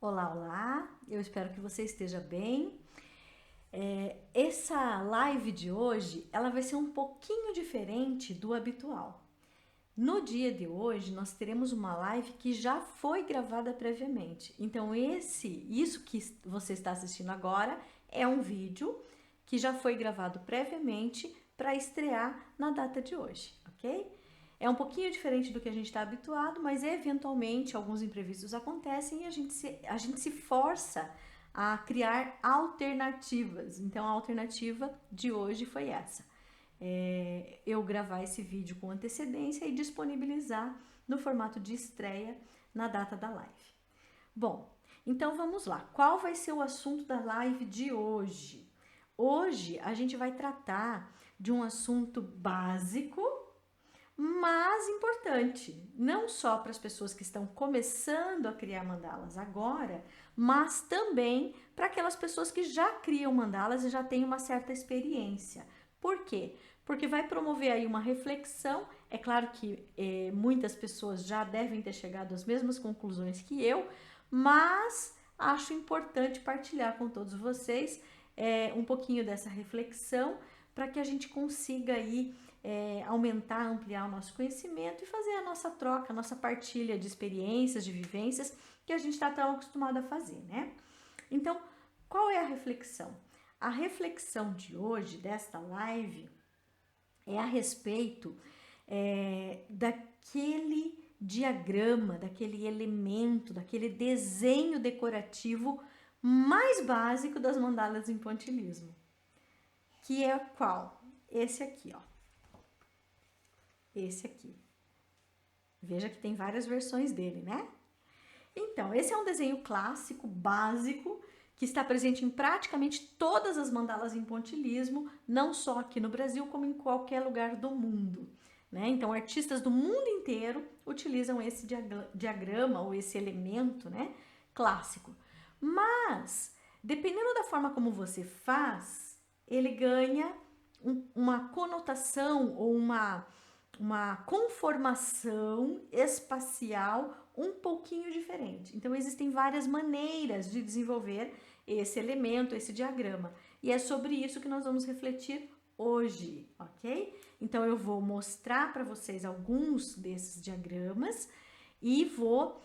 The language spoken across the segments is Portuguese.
Olá, olá, eu espero que você esteja bem. Essa live de hoje, ela vai ser um pouquinho diferente do habitual. No dia de hoje, nós teremos uma live que já foi gravada previamente. Então, isso que você está assistindo agora é um vídeo que já foi gravado previamente para estrear na data de hoje, ok? É um pouquinho diferente do que a gente está habituado, mas eventualmente alguns imprevistos acontecem e a gente se força a criar alternativas. Então, a alternativa de hoje foi essa: eu gravar esse vídeo com antecedência e disponibilizar no formato de estreia na data da live. Bom, então vamos lá. Qual vai ser o assunto da live de hoje? Hoje a gente vai tratar de um assunto básico, mas importante, não só para as pessoas que estão começando a criar mandalas agora, mas também para aquelas pessoas que já criam mandalas e já têm uma certa experiência. Por quê? Porque vai promover aí uma reflexão. É claro que muitas pessoas já devem ter chegado às mesmas conclusões que eu, mas acho importante partilhar com todos vocês um pouquinho dessa reflexão para que a gente consiga aí aumentar, ampliar o nosso conhecimento e fazer a nossa troca, a nossa partilha de experiências, de vivências que a gente está tão acostumado a fazer, né? Então, qual é a reflexão? A reflexão de hoje, desta live, é a respeito daquele diagrama, daquele elemento, daquele desenho decorativo mais básico das mandalas em pontilhismo, que é qual? Esse aqui, ó. Esse aqui. Veja que tem várias versões dele, né? Então, esse é um desenho clássico, básico, que está presente em praticamente todas as mandalas em pontilhismo, não só aqui no Brasil, como em qualquer lugar do mundo. Né? Então, artistas do mundo inteiro utilizam esse diagrama ou esse elemento, né, clássico. Mas, dependendo da forma como você faz, ele ganha uma conotação ou uma conformação espacial um pouquinho diferente. Então, existem várias maneiras de desenvolver esse elemento, esse diagrama. E é sobre isso que nós vamos refletir hoje, ok? Então, eu vou mostrar para vocês alguns desses diagramas e vou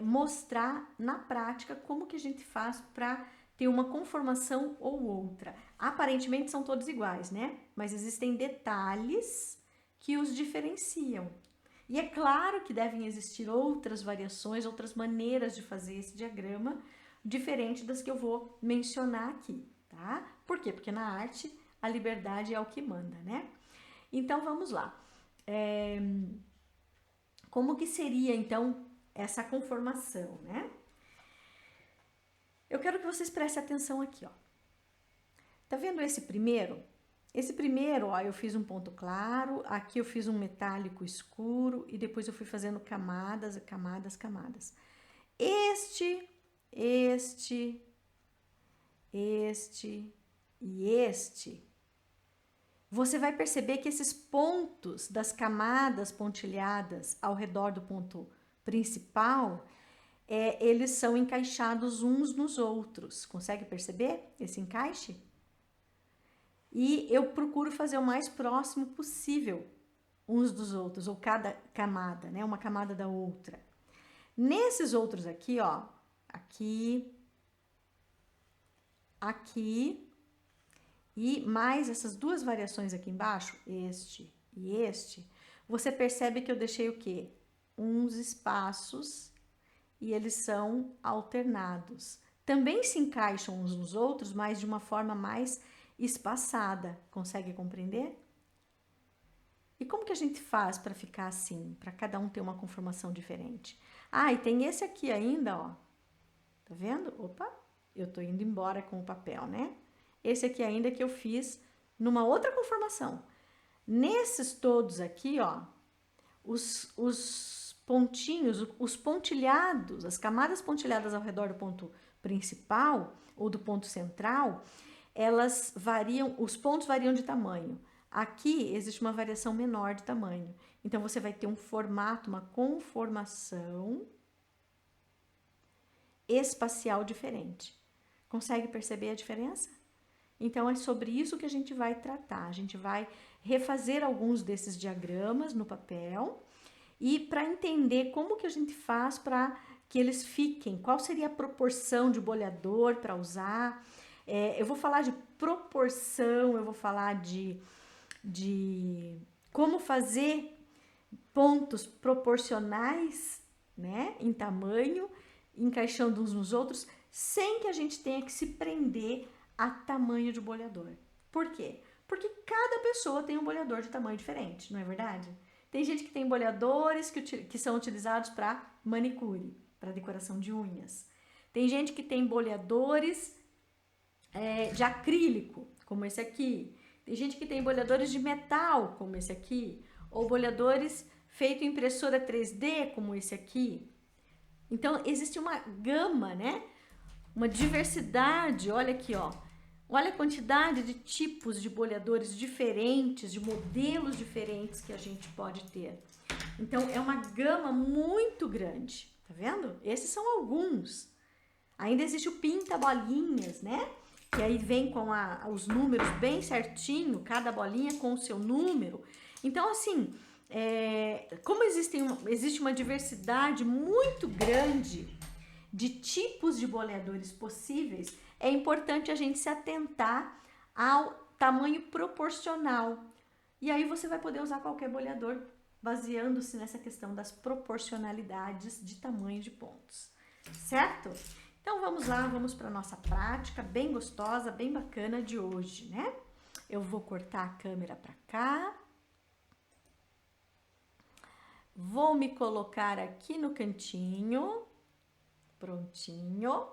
mostrar na prática como que a gente faz para ter uma conformação ou outra. Aparentemente são todos iguais, né? Mas existem detalhes que os diferenciam. E é claro que devem existir outras variações, outras maneiras de fazer esse diagrama, diferente das que eu vou mencionar aqui, tá? Por quê? Porque na arte a liberdade é o que manda, né? Então vamos lá. Como que seria então essa conformação, né? Eu quero que vocês prestem atenção aqui, ó. Tá vendo esse primeiro? Esse primeiro, ó, eu fiz um ponto claro, aqui eu fiz um metálico escuro e depois eu fui fazendo camadas, camadas, camadas. Este e este, você vai perceber que esses pontos das camadas pontilhadas ao redor do ponto principal, eles são encaixados uns nos outros. Consegue perceber esse encaixe? E eu procuro fazer o mais próximo possível uns dos outros, ou cada camada, né? Uma camada da outra. Nesses outros aqui, ó, aqui, aqui e mais essas duas variações aqui embaixo, este e este, você percebe que eu deixei o quê? Uns espaços e eles são alternados. Também se encaixam uns nos outros, mas de uma forma mais espaçada. Consegue compreender? E como que a gente faz para ficar assim, para cada um ter uma conformação diferente? Ah, e tem esse aqui ainda, ó. Tá vendo? Opa, eu tô indo embora com o papel, né? Esse aqui ainda que eu fiz numa outra conformação. Nesses todos aqui, ó, os pontinhos, os pontilhados, as camadas pontilhadas ao redor do ponto principal ou do ponto central, elas variam, os pontos variam de tamanho. Aqui existe uma variação menor de tamanho. Então você vai ter um formato, uma conformação espacial diferente. Consegue perceber a diferença? Então, é sobre isso que a gente vai tratar. A gente vai refazer alguns desses diagramas no papel e para entender como que a gente faz para que eles fiquem, qual seria a proporção de boleador para usar. Eu vou falar de proporção, eu vou falar de como fazer pontos proporcionais, né, em tamanho, encaixando uns nos outros, sem que a gente tenha que se prender a tamanho de boleador. Por quê? Porque cada pessoa tem um boleador de tamanho diferente, não é verdade? Tem gente que tem boleadores que são utilizados para manicure, para decoração de unhas. Tem gente que tem boleadores de acrílico, como esse aqui. Tem gente que tem boleadores de metal, como esse aqui. Ou boleadores feito em impressora 3D, como esse aqui. Então, existe uma gama, né? Uma diversidade, olha aqui, ó. Olha a quantidade de tipos de boleadores diferentes, de modelos diferentes que a gente pode ter. Então, é uma gama muito grande, tá vendo? Esses são alguns. Ainda existe o pinta-bolinhas, né? Que aí vem com os números bem certinho, cada bolinha com o seu número. Então, assim, como existe uma diversidade muito grande de tipos de boleadores possíveis, é importante a gente se atentar ao tamanho proporcional. E aí você vai poder usar qualquer boleador baseando-se nessa questão das proporcionalidades de tamanho de pontos, certo? Então vamos lá, vamos para a nossa prática bem gostosa, bem bacana de hoje, né? Eu vou cortar a câmera para cá. Vou me colocar aqui no cantinho. Prontinho.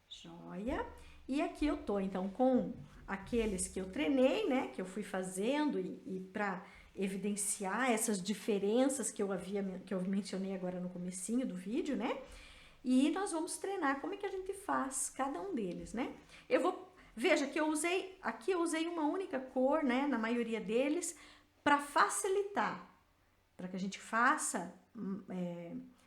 Joia. E aqui eu tô, então, com aqueles que eu treinei, né? Que eu fui fazendo e para evidenciar essas diferenças que eu mencionei agora no comecinho do vídeo, né? E nós vamos treinar como é que a gente faz cada um deles, né? Veja que aqui eu usei uma única cor, né? Na maioria deles, para facilitar, para que a gente faça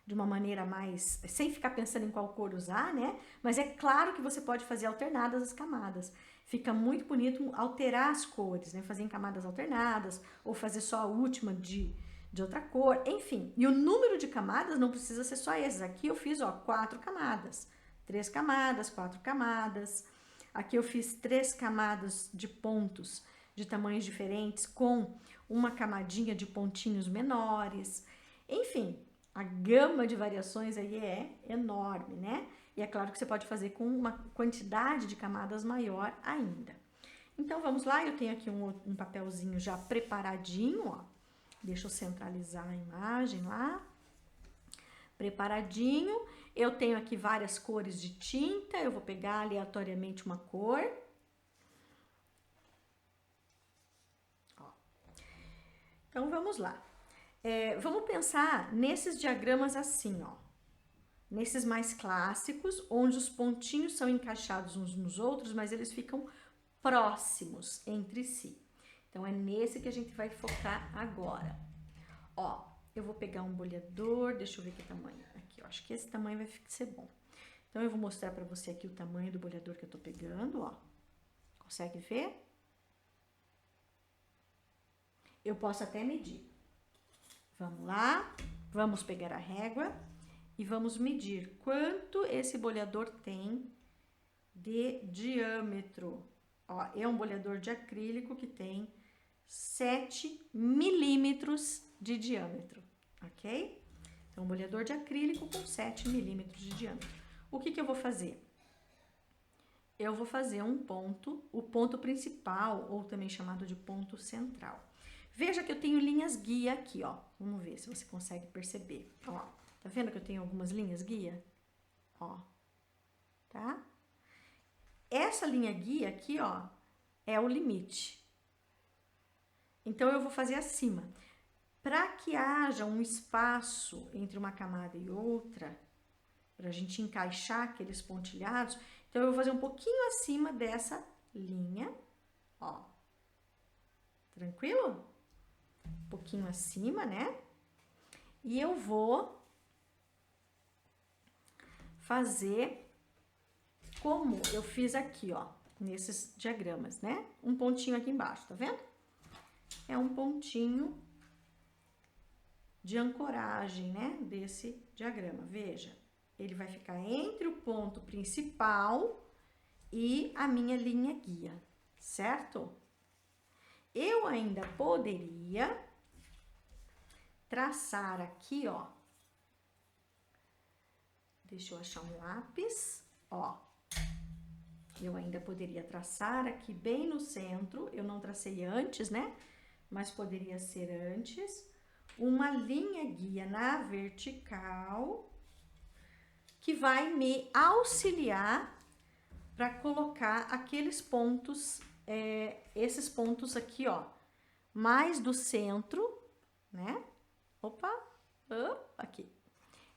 de uma maneira mais, sem ficar pensando em qual cor usar, né? Mas é claro que você pode fazer alternadas as camadas. Fica muito bonito alterar as cores, né? Fazer em camadas alternadas ou fazer só a última de outra cor, enfim. E o número de camadas não precisa ser só esses. Aqui eu fiz, ó, 4 camadas, 3 camadas, 4 camadas. Aqui eu fiz 3 camadas de pontos de tamanhos diferentes com uma camadinha de pontinhos menores. Enfim, a gama de variações aí é enorme, né? E é claro que você pode fazer com uma quantidade de camadas maior ainda. Então, vamos lá. Eu tenho aqui um papelzinho já preparadinho, ó. Deixa eu centralizar a imagem lá. Preparadinho. Eu tenho aqui várias cores de tinta. Eu vou pegar aleatoriamente uma cor. Ó. Então, vamos lá. Vamos pensar nesses diagramas assim, ó. Nesses mais clássicos, onde os pontinhos são encaixados uns nos outros, mas eles ficam próximos entre si. Então, é nesse que a gente vai focar agora. Ó, eu vou pegar um boleador, deixa eu ver que tamanho. Aqui, ó, acho que esse tamanho vai ser bom. Então, eu vou mostrar pra você aqui o tamanho do boleador que eu tô pegando, ó. Consegue ver? Eu posso até medir. Vamos lá, vamos pegar a régua e vamos medir quanto esse boleador tem de diâmetro. Ó, é um boleador de acrílico que tem 7 milímetros de diâmetro, ok? Então, um boleador de acrílico com 7 milímetros de diâmetro. O que eu vou fazer? Eu vou fazer um ponto, o ponto principal, ou também chamado de ponto central. Veja que eu tenho linhas guia aqui, ó. Vamos ver se você consegue perceber. Ó, tá vendo que eu tenho algumas linhas guia? Ó, tá? Essa linha guia aqui, ó, é o limite. Então, eu vou fazer acima. Para que haja um espaço entre uma camada e outra, para a gente encaixar aqueles pontilhados, então eu vou fazer um pouquinho acima dessa linha, ó. Tranquilo? Um pouquinho acima, né? E eu vou fazer como eu fiz aqui, ó, nesses diagramas, né? Um pontinho aqui embaixo, tá vendo? É um pontinho de ancoragem, né, desse diagrama. Veja, ele vai ficar entre o ponto principal e a minha linha guia, certo? Eu ainda poderia traçar aqui, ó. Deixa eu achar um lápis, ó. Eu ainda poderia traçar aqui bem no centro, eu não tracei antes, né? Mas poderia ser antes, uma linha guia na vertical que vai me auxiliar para colocar aqueles pontos, esses pontos aqui, ó, mais do centro, né? Opa, aqui.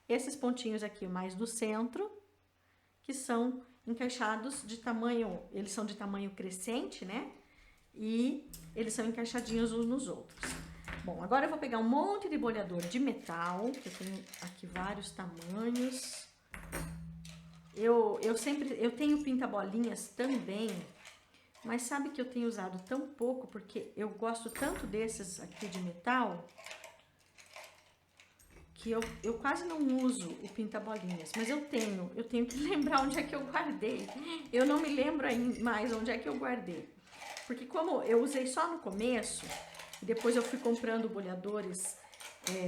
Esses pontinhos aqui mais do centro, que são encaixados de tamanho, eles são de tamanho crescente, né? E eles são encaixadinhos uns nos outros. Bom, agora eu vou pegar um monte de boleador de metal, que eu tenho aqui vários tamanhos. Eu tenho pinta-bolinhas também, mas sabe que eu tenho usado tão pouco, porque eu gosto tanto desses aqui de metal, que eu quase não uso o pinta-bolinhas, mas eu tenho que lembrar onde é que eu guardei. Eu não me lembro mais onde é que eu guardei. Porque como eu usei só no começo, depois eu fui comprando boleadores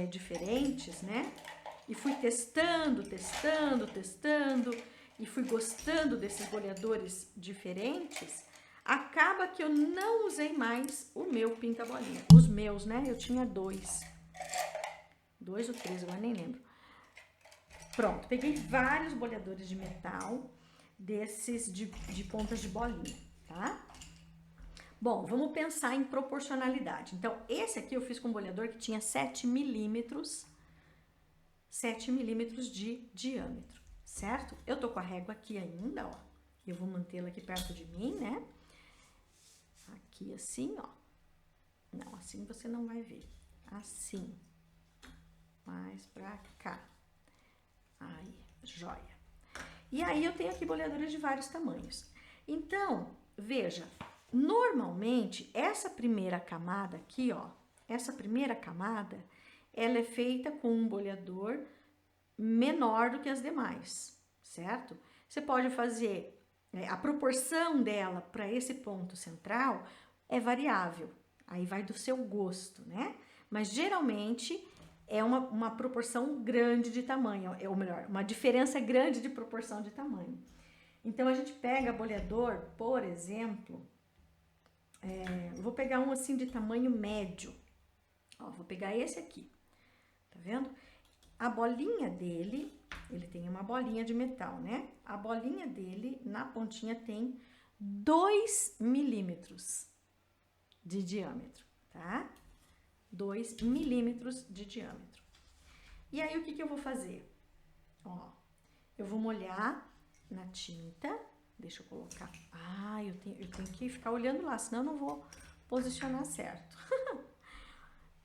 diferentes, né? E fui testando, e fui gostando desses boleadores diferentes, acaba que eu não usei mais o meu pinta-bolinha. Os meus, né? Eu tinha dois ou três, agora nem lembro. Pronto, peguei vários boleadores de metal, desses de pontas de bolinha, tá? Bom, vamos pensar em proporcionalidade. Então, esse aqui eu fiz com um boleador que tinha 7 milímetros de diâmetro, certo? Eu tô com a régua aqui ainda, ó. Eu vou mantê-la aqui perto de mim, né? Aqui assim, ó. Não, assim você não vai ver. Assim. Mais pra cá. Aí, joia. E aí eu tenho aqui boleadores de vários tamanhos. Então, veja, normalmente essa primeira camada aqui, ó, ela é feita com um boleador menor do que as demais, certo? Você pode fazer, a proporção dela para esse ponto central é variável, aí vai do seu gosto, né? Mas geralmente é uma proporção grande de tamanho, ou melhor, uma diferença grande de proporção de tamanho. Então, a gente pega boleador, por exemplo, vou pegar um assim de tamanho médio. Ó, vou pegar esse aqui, tá vendo? A bolinha dele, ele tem uma bolinha de metal, né? A bolinha dele, na pontinha, tem 2 milímetros de diâmetro, tá? 2 milímetros de diâmetro. E aí, o que eu vou fazer? Ó, eu vou molhar na tinta. Deixa eu colocar. Eu tenho que ficar olhando lá, senão eu não vou posicionar certo.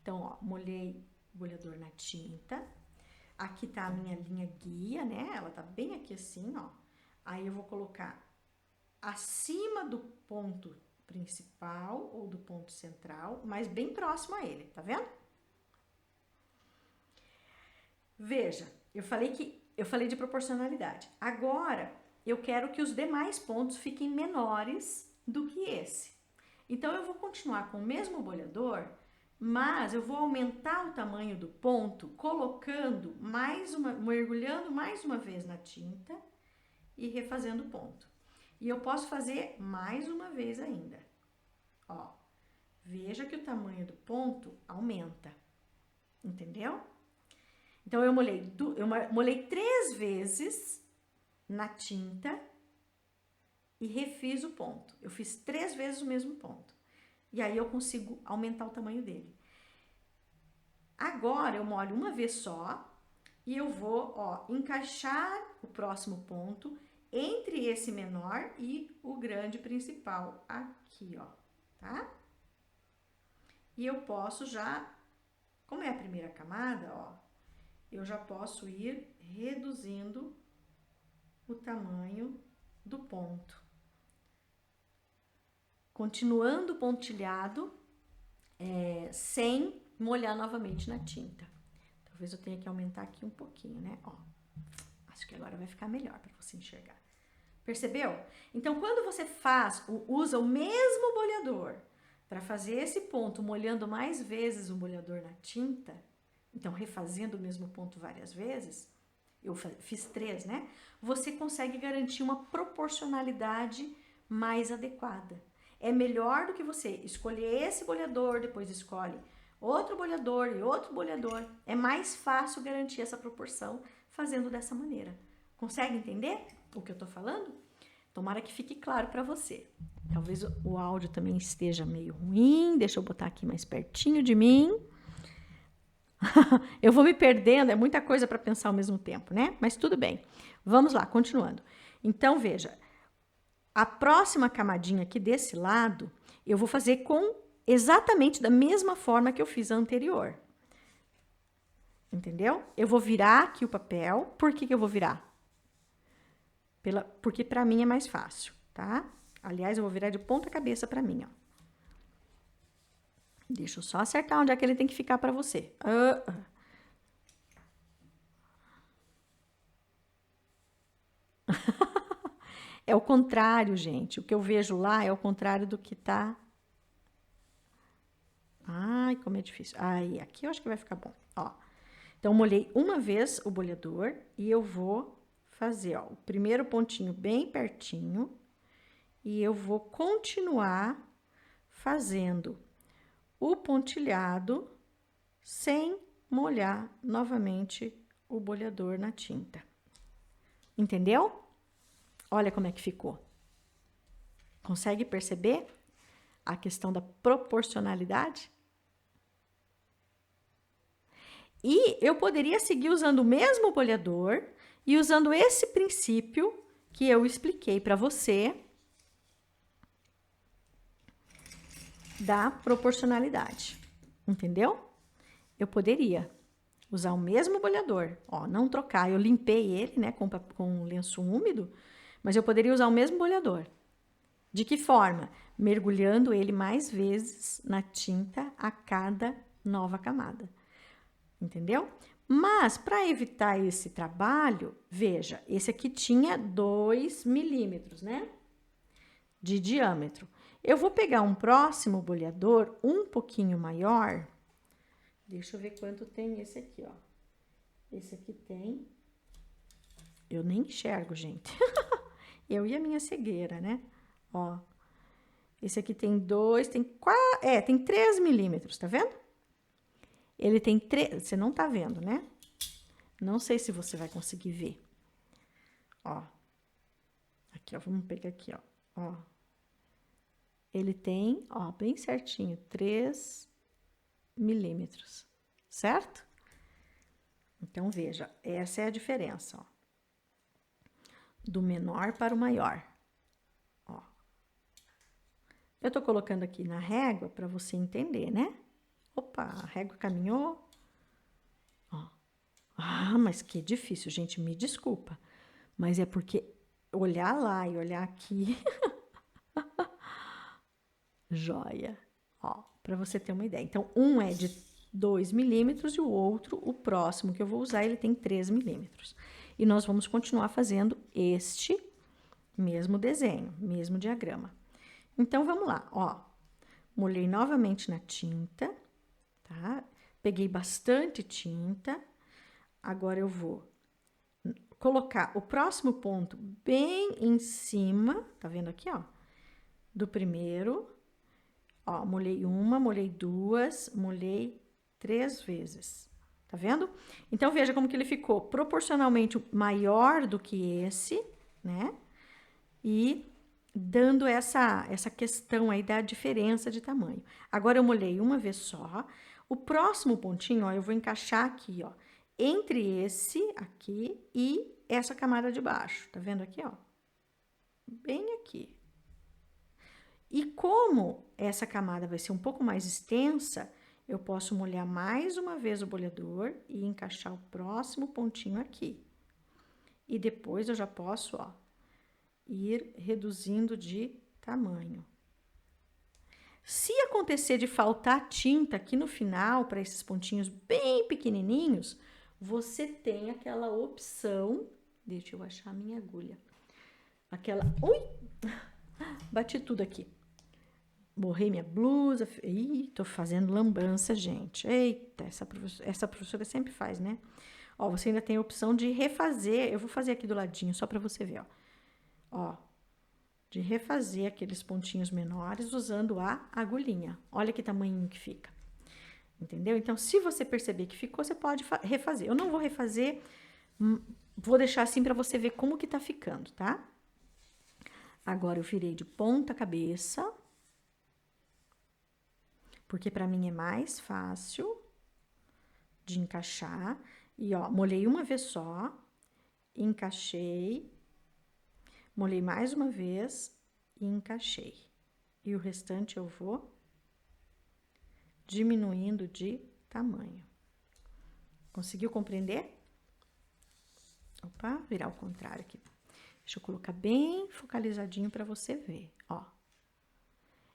Então, ó, molhei o boleador na tinta. Aqui tá a minha linha guia, né? Ela tá bem aqui assim, ó. Aí eu vou colocar acima do ponto principal ou do ponto central, mas bem próximo a ele, tá vendo? Veja, eu falei de proporcionalidade. Agora, eu quero que os demais pontos fiquem menores do que esse. Então, eu vou continuar com o mesmo boleador, mas eu vou aumentar o tamanho do ponto, mergulhando mais uma vez na tinta e refazendo o ponto. E eu posso fazer mais uma vez ainda. Ó, veja que o tamanho do ponto aumenta, entendeu? Então, eu molhei 3 vezes na tinta e refiz o ponto. Eu fiz 3 vezes o mesmo ponto. E aí, eu consigo aumentar o tamanho dele. Agora, eu molho uma vez só e eu vou, ó, encaixar o próximo ponto entre esse menor e o grande principal aqui, ó, tá? E eu posso já, como é a primeira camada, ó, eu já posso ir reduzindo o tamanho do ponto. Continuando o pontilhado, sem molhar novamente na tinta. Talvez eu tenha que aumentar aqui um pouquinho, né? Ó, acho que agora vai ficar melhor para você enxergar. Percebeu? Então, quando você usa o mesmo bolhador para fazer esse ponto, molhando mais vezes o bolhador na tinta, então refazendo o mesmo ponto várias vezes, eu fiz 3, né? Você consegue garantir uma proporcionalidade mais adequada. É melhor do que você escolher esse bolhador, depois escolhe outro bolhador e outro bolhador. É mais fácil garantir essa proporção fazendo dessa maneira. Consegue entender o que eu tô falando? Tomara que fique claro para você. Talvez o áudio também esteja meio ruim. Deixa eu botar aqui mais pertinho de mim. Eu vou me perdendo, é muita coisa para pensar ao mesmo tempo, né? Mas tudo bem. Vamos lá, continuando. Então, veja, a próxima camadinha aqui desse lado, eu vou fazer exatamente da mesma forma que eu fiz a anterior. Entendeu? Eu vou virar aqui o papel. Por que eu vou virar? Porque para mim é mais fácil, tá? Aliás, eu vou virar de ponta cabeça para mim, ó. Deixa eu só acertar onde é que ele tem que ficar para você. É o contrário, gente. O que eu vejo lá é o contrário do que tá. Ai, como é difícil. Aí, aqui eu acho que vai ficar bom, ó. Então, molhei uma vez o bolhador e eu vou fazer, ó, o primeiro pontinho bem pertinho e eu vou continuar fazendo o pontilhado sem molhar novamente o bolhador na tinta. Entendeu? Olha como é que ficou. Consegue perceber a questão da proporcionalidade? E eu poderia seguir usando o mesmo bolhador e usando esse princípio que eu expliquei para você da proporcionalidade. Entendeu? Eu poderia usar o mesmo bolhador, ó, não trocar. Eu limpei ele, né, com lenço úmido, mas eu poderia usar o mesmo bolhador. De que forma? Mergulhando ele mais vezes na tinta a cada nova camada. Entendeu? Mas, para evitar esse trabalho, veja, esse aqui tinha 2 milímetros, né? De diâmetro. Eu vou pegar um próximo bolhador um pouquinho maior. Deixa eu ver quanto tem esse aqui, ó. Esse aqui tem... Eu nem enxergo, gente. Eu e a minha cegueira, né? Ó. Esse aqui tem 2, tem 4... tem 3 milímetros, tá vendo? Ele tem 3... Você não tá vendo, né? Não sei se você vai conseguir ver. Ó. Aqui, ó. Vamos pegar aqui, ó. Ó. Ele tem, ó, bem certinho, 3 milímetros, certo? Então, veja, essa é a diferença, ó. Do menor para o maior. Ó. Eu tô colocando aqui na régua para você entender, né? Opa, a régua caminhou. Ó. Ah, mas que difícil, gente, me desculpa. Mas é porque olhar lá e olhar aqui... Joia. Ó, para você ter uma ideia. Então, um é de 2 milímetros e o outro, o próximo que eu vou usar, ele tem 3 milímetros. E nós vamos continuar fazendo este mesmo desenho, mesmo diagrama. Então, vamos lá, ó. Molhei novamente na tinta, tá? Peguei bastante tinta. Agora, eu vou colocar o próximo ponto bem em cima, tá vendo aqui, ó? Do primeiro. Ó, molhei uma, molhei duas, molhei 3 vezes. Tá vendo? Então, veja como que ele ficou proporcionalmente maior do que esse, né? E dando essa questão aí da diferença de tamanho. Agora, eu molhei uma vez só. O próximo pontinho, ó, eu vou encaixar aqui, ó, entre esse aqui e essa camada de baixo. Tá vendo aqui, ó? Bem aqui. E como essa camada vai ser um pouco mais extensa, eu posso molhar mais uma vez o bolhador e encaixar o próximo pontinho aqui. E depois eu já posso, ó, ir reduzindo de tamanho. Se acontecer de faltar tinta aqui no final, para esses pontinhos bem pequenininhos, você tem aquela opção, deixa eu achar a minha agulha, aquela, ui, bati tudo aqui, borrei minha blusa, ih, tô fazendo lambança, gente, eita, essa professora sempre faz, né? Ó, você ainda tem a opção de refazer, eu vou fazer aqui do ladinho, só para você ver, ó, de refazer aqueles pontinhos menores usando a agulhinha. Olha que tamanho que fica. Entendeu? Então, se você perceber que ficou, você pode refazer. Eu não vou refazer, vou deixar assim para você ver como que tá ficando, tá? Agora, eu virei de ponta cabeça, porque para mim é mais fácil de encaixar. E, ó, molhei uma vez só, encaixei, molhei mais uma vez e encaixei. E o restante eu vou diminuindo de tamanho. Conseguiu compreender? Opa, virar ao contrário aqui. Deixa eu colocar bem focalizadinho para você ver, ó.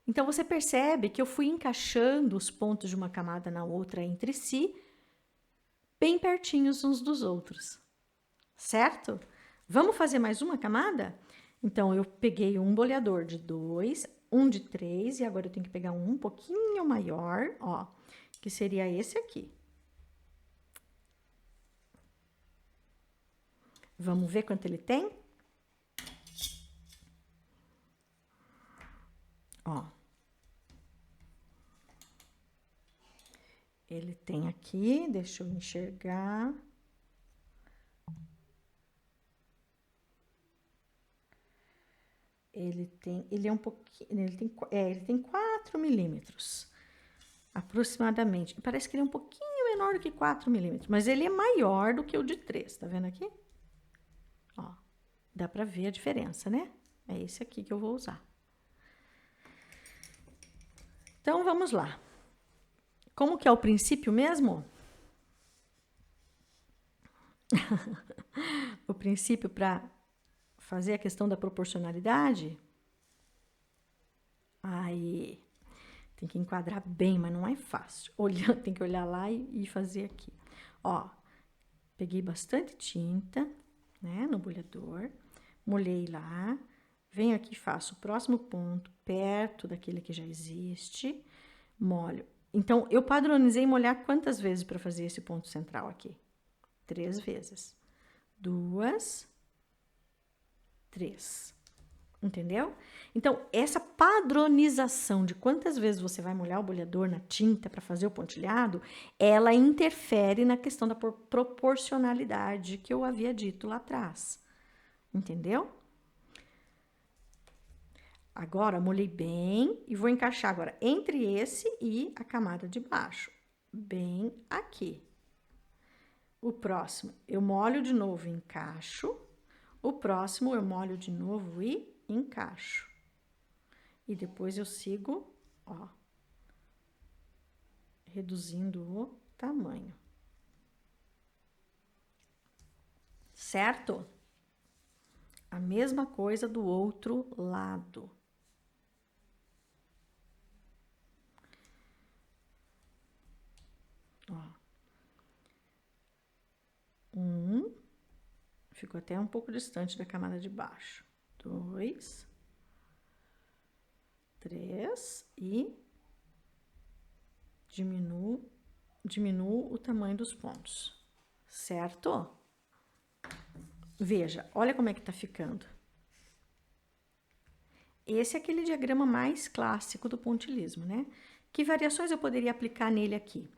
Então, você percebe que eu fui encaixando os pontos de uma camada na outra entre si, bem pertinhos uns dos outros, certo? Vamos fazer mais uma camada? Então, eu peguei um boleador de 2, um de 3, e agora eu tenho que pegar um pouquinho maior, ó, que seria esse aqui. Vamos ver quanto ele tem? Ó. Ele tem aqui, deixa eu enxergar. Ele é um pouquinho, ele tem 4 milímetros, aproximadamente. Parece que ele é um pouquinho menor do que 4 milímetros, mas ele é maior do que o de 3, tá vendo aqui? Ó, dá pra ver a diferença, né? É esse aqui que eu vou usar. Então, vamos lá. Como que é o princípio mesmo? O princípio para fazer a questão da proporcionalidade? Aí, tem que enquadrar bem, mas não é fácil. Tem que olhar lá e fazer aqui. Ó, peguei bastante tinta, né, no boleador, molhei lá, venho aqui e faço o próximo ponto perto daquele que já existe, molho. Então, eu padronizei molhar quantas vezes para fazer esse ponto central aqui? 3 vezes. 2, 3. Entendeu? Então, essa padronização de quantas vezes você vai molhar o boleador na tinta para fazer o pontilhado, ela interfere na questão da proporcionalidade que eu havia dito lá atrás. Entendeu? Agora, molhei bem e vou encaixar agora entre esse e a camada de baixo. Bem aqui. O próximo, eu molho de novo e encaixo. O próximo, eu molho de novo e encaixo. E depois eu sigo, ó, reduzindo o tamanho. Certo? A mesma coisa do outro lado. Ó. Ficou até um pouco distante da camada de baixo. 2, 3 e diminuo o tamanho dos pontos, certo? Veja, olha como é que tá ficando. Esse é aquele diagrama mais clássico do pontilhismo, né? Que variações eu poderia aplicar nele aqui?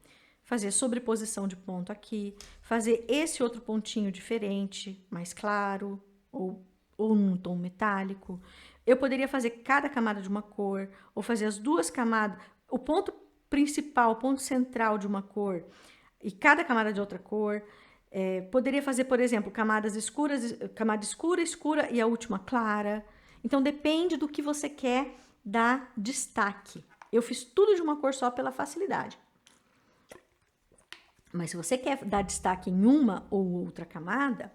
Fazer sobreposição de ponto aqui, fazer esse outro pontinho diferente, mais claro, ou num tom metálico. Eu poderia fazer cada camada de uma cor, ou fazer as duas camadas, o ponto principal, o ponto central de uma cor, e cada camada de outra cor. Poderia fazer, por exemplo, camadas escuras, camada escura, escura e a última clara. Então, depende do que você quer dar destaque. Eu fiz tudo de uma cor só pela facilidade. Mas se você quer dar destaque em uma ou outra camada,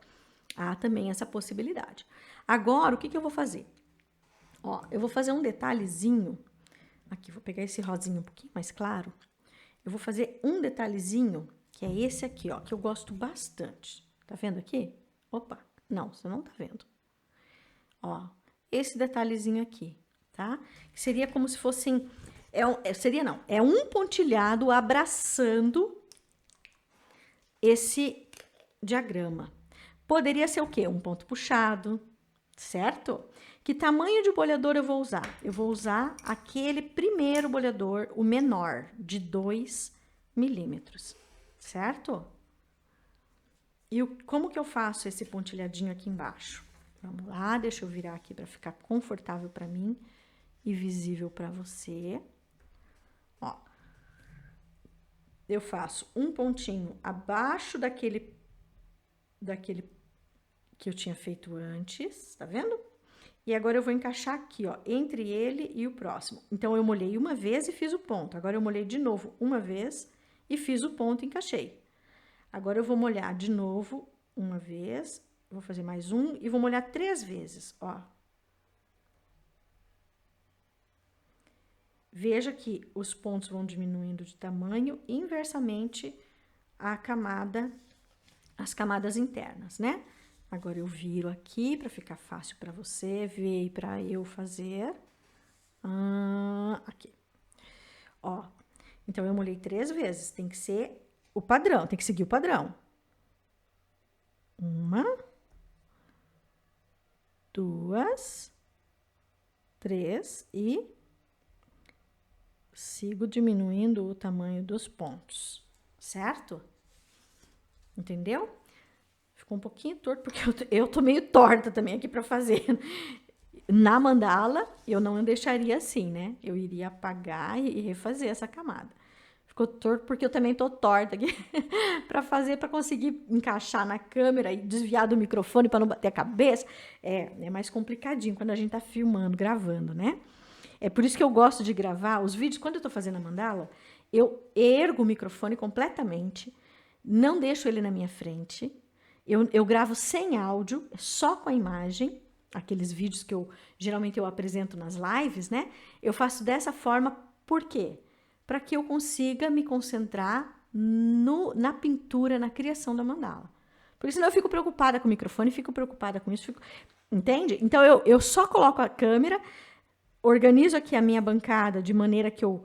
Há também essa possibilidade. Agora, o que eu vou fazer? Ó, eu vou fazer um detalhezinho. Aqui, vou pegar esse rosinho um pouquinho mais claro. Eu vou fazer um detalhezinho, que é esse aqui, ó, que eu gosto bastante. Tá vendo aqui? Opa, não, você não tá vendo. Ó, esse detalhezinho aqui, tá? Que seria como se fossem... é um pontilhado abraçando esse diagrama. Poderia ser o quê? Um ponto puxado, certo? Que tamanho de boleador eu vou usar? Eu vou usar aquele primeiro boleador, o menor, de 2 milímetros, certo? E como que eu faço esse pontilhadinho aqui embaixo? Vamos lá, deixa eu virar aqui para ficar confortável para mim e visível para você. Ó, eu faço um pontinho abaixo daquele que eu tinha feito antes, tá vendo? E agora eu vou encaixar aqui, ó, entre ele e o próximo. Então, eu molhei uma vez e fiz o ponto. Agora, eu molhei de novo uma vez e fiz o ponto e encaixei. Agora, eu vou molhar de novo uma vez, vou fazer mais um e vou molhar 3 vezes, ó. Veja que os pontos vão diminuindo de tamanho inversamente as camadas internas, né? Agora, eu viro aqui para ficar fácil para você ver e para eu fazer. Aqui. Ó, então, eu molhei 3 vezes. Tem que ser o padrão, tem que seguir o padrão. 1, 2, 3 e sigo diminuindo o tamanho dos pontos, certo? Entendeu? Ficou um pouquinho torto, porque eu tô meio torta também aqui para fazer. Na mandala, eu não deixaria assim, né? Eu iria apagar e refazer essa camada. Ficou torto porque eu também tô torta aqui para fazer, para conseguir encaixar na câmera e desviar do microfone para não bater a cabeça. É mais complicadinho quando a gente tá filmando, gravando, né? É por isso que eu gosto de gravar os vídeos. Quando eu tô fazendo a mandala, eu ergo o microfone completamente, não deixo ele na minha frente. Eu gravo sem áudio, só com a imagem, aqueles vídeos que geralmente eu apresento nas lives, né? Eu faço dessa forma, por quê? Para que eu consiga me concentrar na pintura, na criação da mandala. Porque senão eu fico preocupada com o microfone, fico preocupada com isso, entende? Então eu só coloco a câmera, organizo aqui a minha bancada de maneira que eu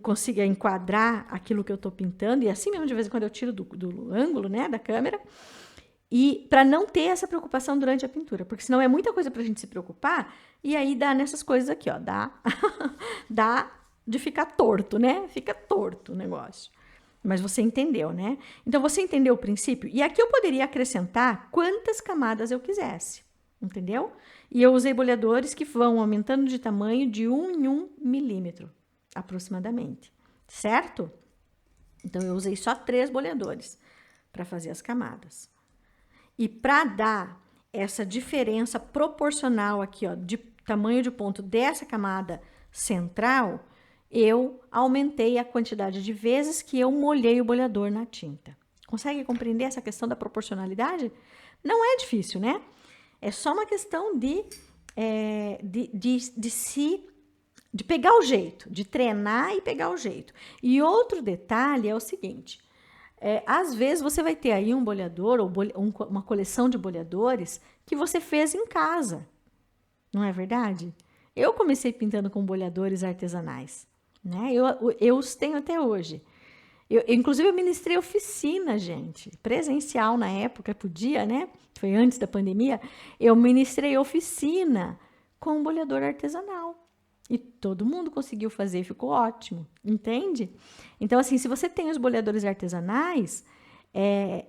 consiga enquadrar aquilo que eu tô pintando, e assim mesmo de vez em quando eu tiro do ângulo, né, da câmera. E para não ter essa preocupação durante a pintura, porque senão é muita coisa pra gente se preocupar, e aí dá nessas coisas aqui, ó, dá de ficar torto, né? Fica torto o negócio. Mas você entendeu, né? Então, você entendeu o princípio? E aqui eu poderia acrescentar quantas camadas eu quisesse, entendeu? E eu usei boleadores que vão aumentando de tamanho de 1 em 1 milímetro, aproximadamente, certo? Então, eu usei só 3 boleadores para fazer as camadas. E para dar essa diferença proporcional aqui, ó, de tamanho de ponto dessa camada central, eu aumentei a quantidade de vezes que eu molhei o boleador na tinta. Consegue compreender essa questão da proporcionalidade? Não é difícil, né? É só uma questão de pegar o jeito, de treinar e pegar o jeito. E outro detalhe é o seguinte: às vezes você vai ter aí um boleador ou uma coleção de boleadores que você fez em casa, não é verdade? Eu comecei pintando com boleadores artesanais, né? Eu os tenho até hoje. Inclusive, eu ministrei oficina, gente, presencial na época, podia, né? Foi antes da pandemia. Eu ministrei oficina com boleador artesanal. E todo mundo conseguiu fazer, ficou ótimo, entende? Então, assim, se você tem os boleadores artesanais,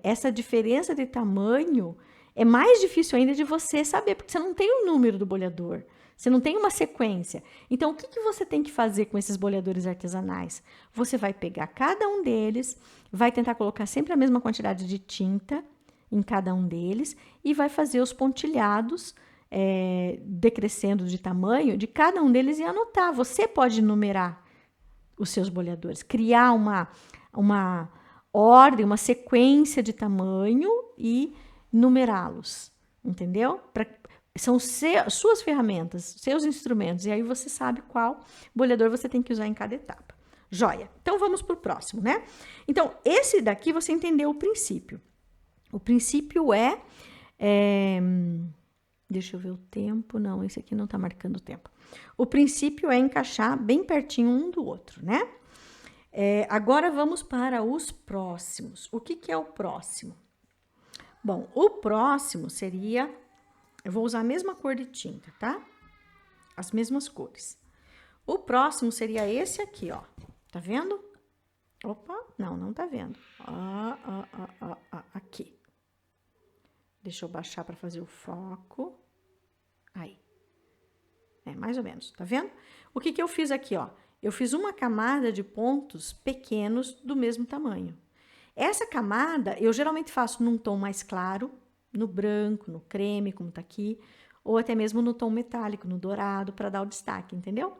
essa diferença de tamanho é mais difícil ainda de você saber, porque você não tem o número do boleador, você não tem uma sequência. Então, o que você tem que fazer com esses boleadores artesanais? Você vai pegar cada um deles, vai tentar colocar sempre a mesma quantidade de tinta em cada um deles e vai fazer os pontilhados decrescendo de tamanho de cada um deles e anotar. Você pode numerar os seus boleadores, criar uma ordem, uma sequência de tamanho e numerá-los, entendeu? São suas ferramentas, seus instrumentos, e aí você sabe qual boleador você tem que usar em cada etapa. Joia! Então, vamos para o próximo, né? Então, esse daqui você entendeu o princípio. O princípio deixa eu ver o tempo. Não, esse aqui não está marcando o tempo. O princípio é encaixar bem pertinho um do outro, né? Agora, vamos para os próximos. O que é o próximo? Bom, o próximo seria... Eu vou usar a mesma cor de tinta, tá? As mesmas cores. O próximo seria esse aqui, ó. Tá vendo? Opa, não tá vendo. Aqui. Deixa eu baixar para fazer o foco. Aí. Mais ou menos, tá vendo? O que eu fiz aqui, ó? Eu fiz uma camada de pontos pequenos do mesmo tamanho. Essa camada, eu geralmente faço num tom mais claro, no branco, no creme, como tá aqui, ou até mesmo no tom metálico, no dourado, para dar o destaque, entendeu?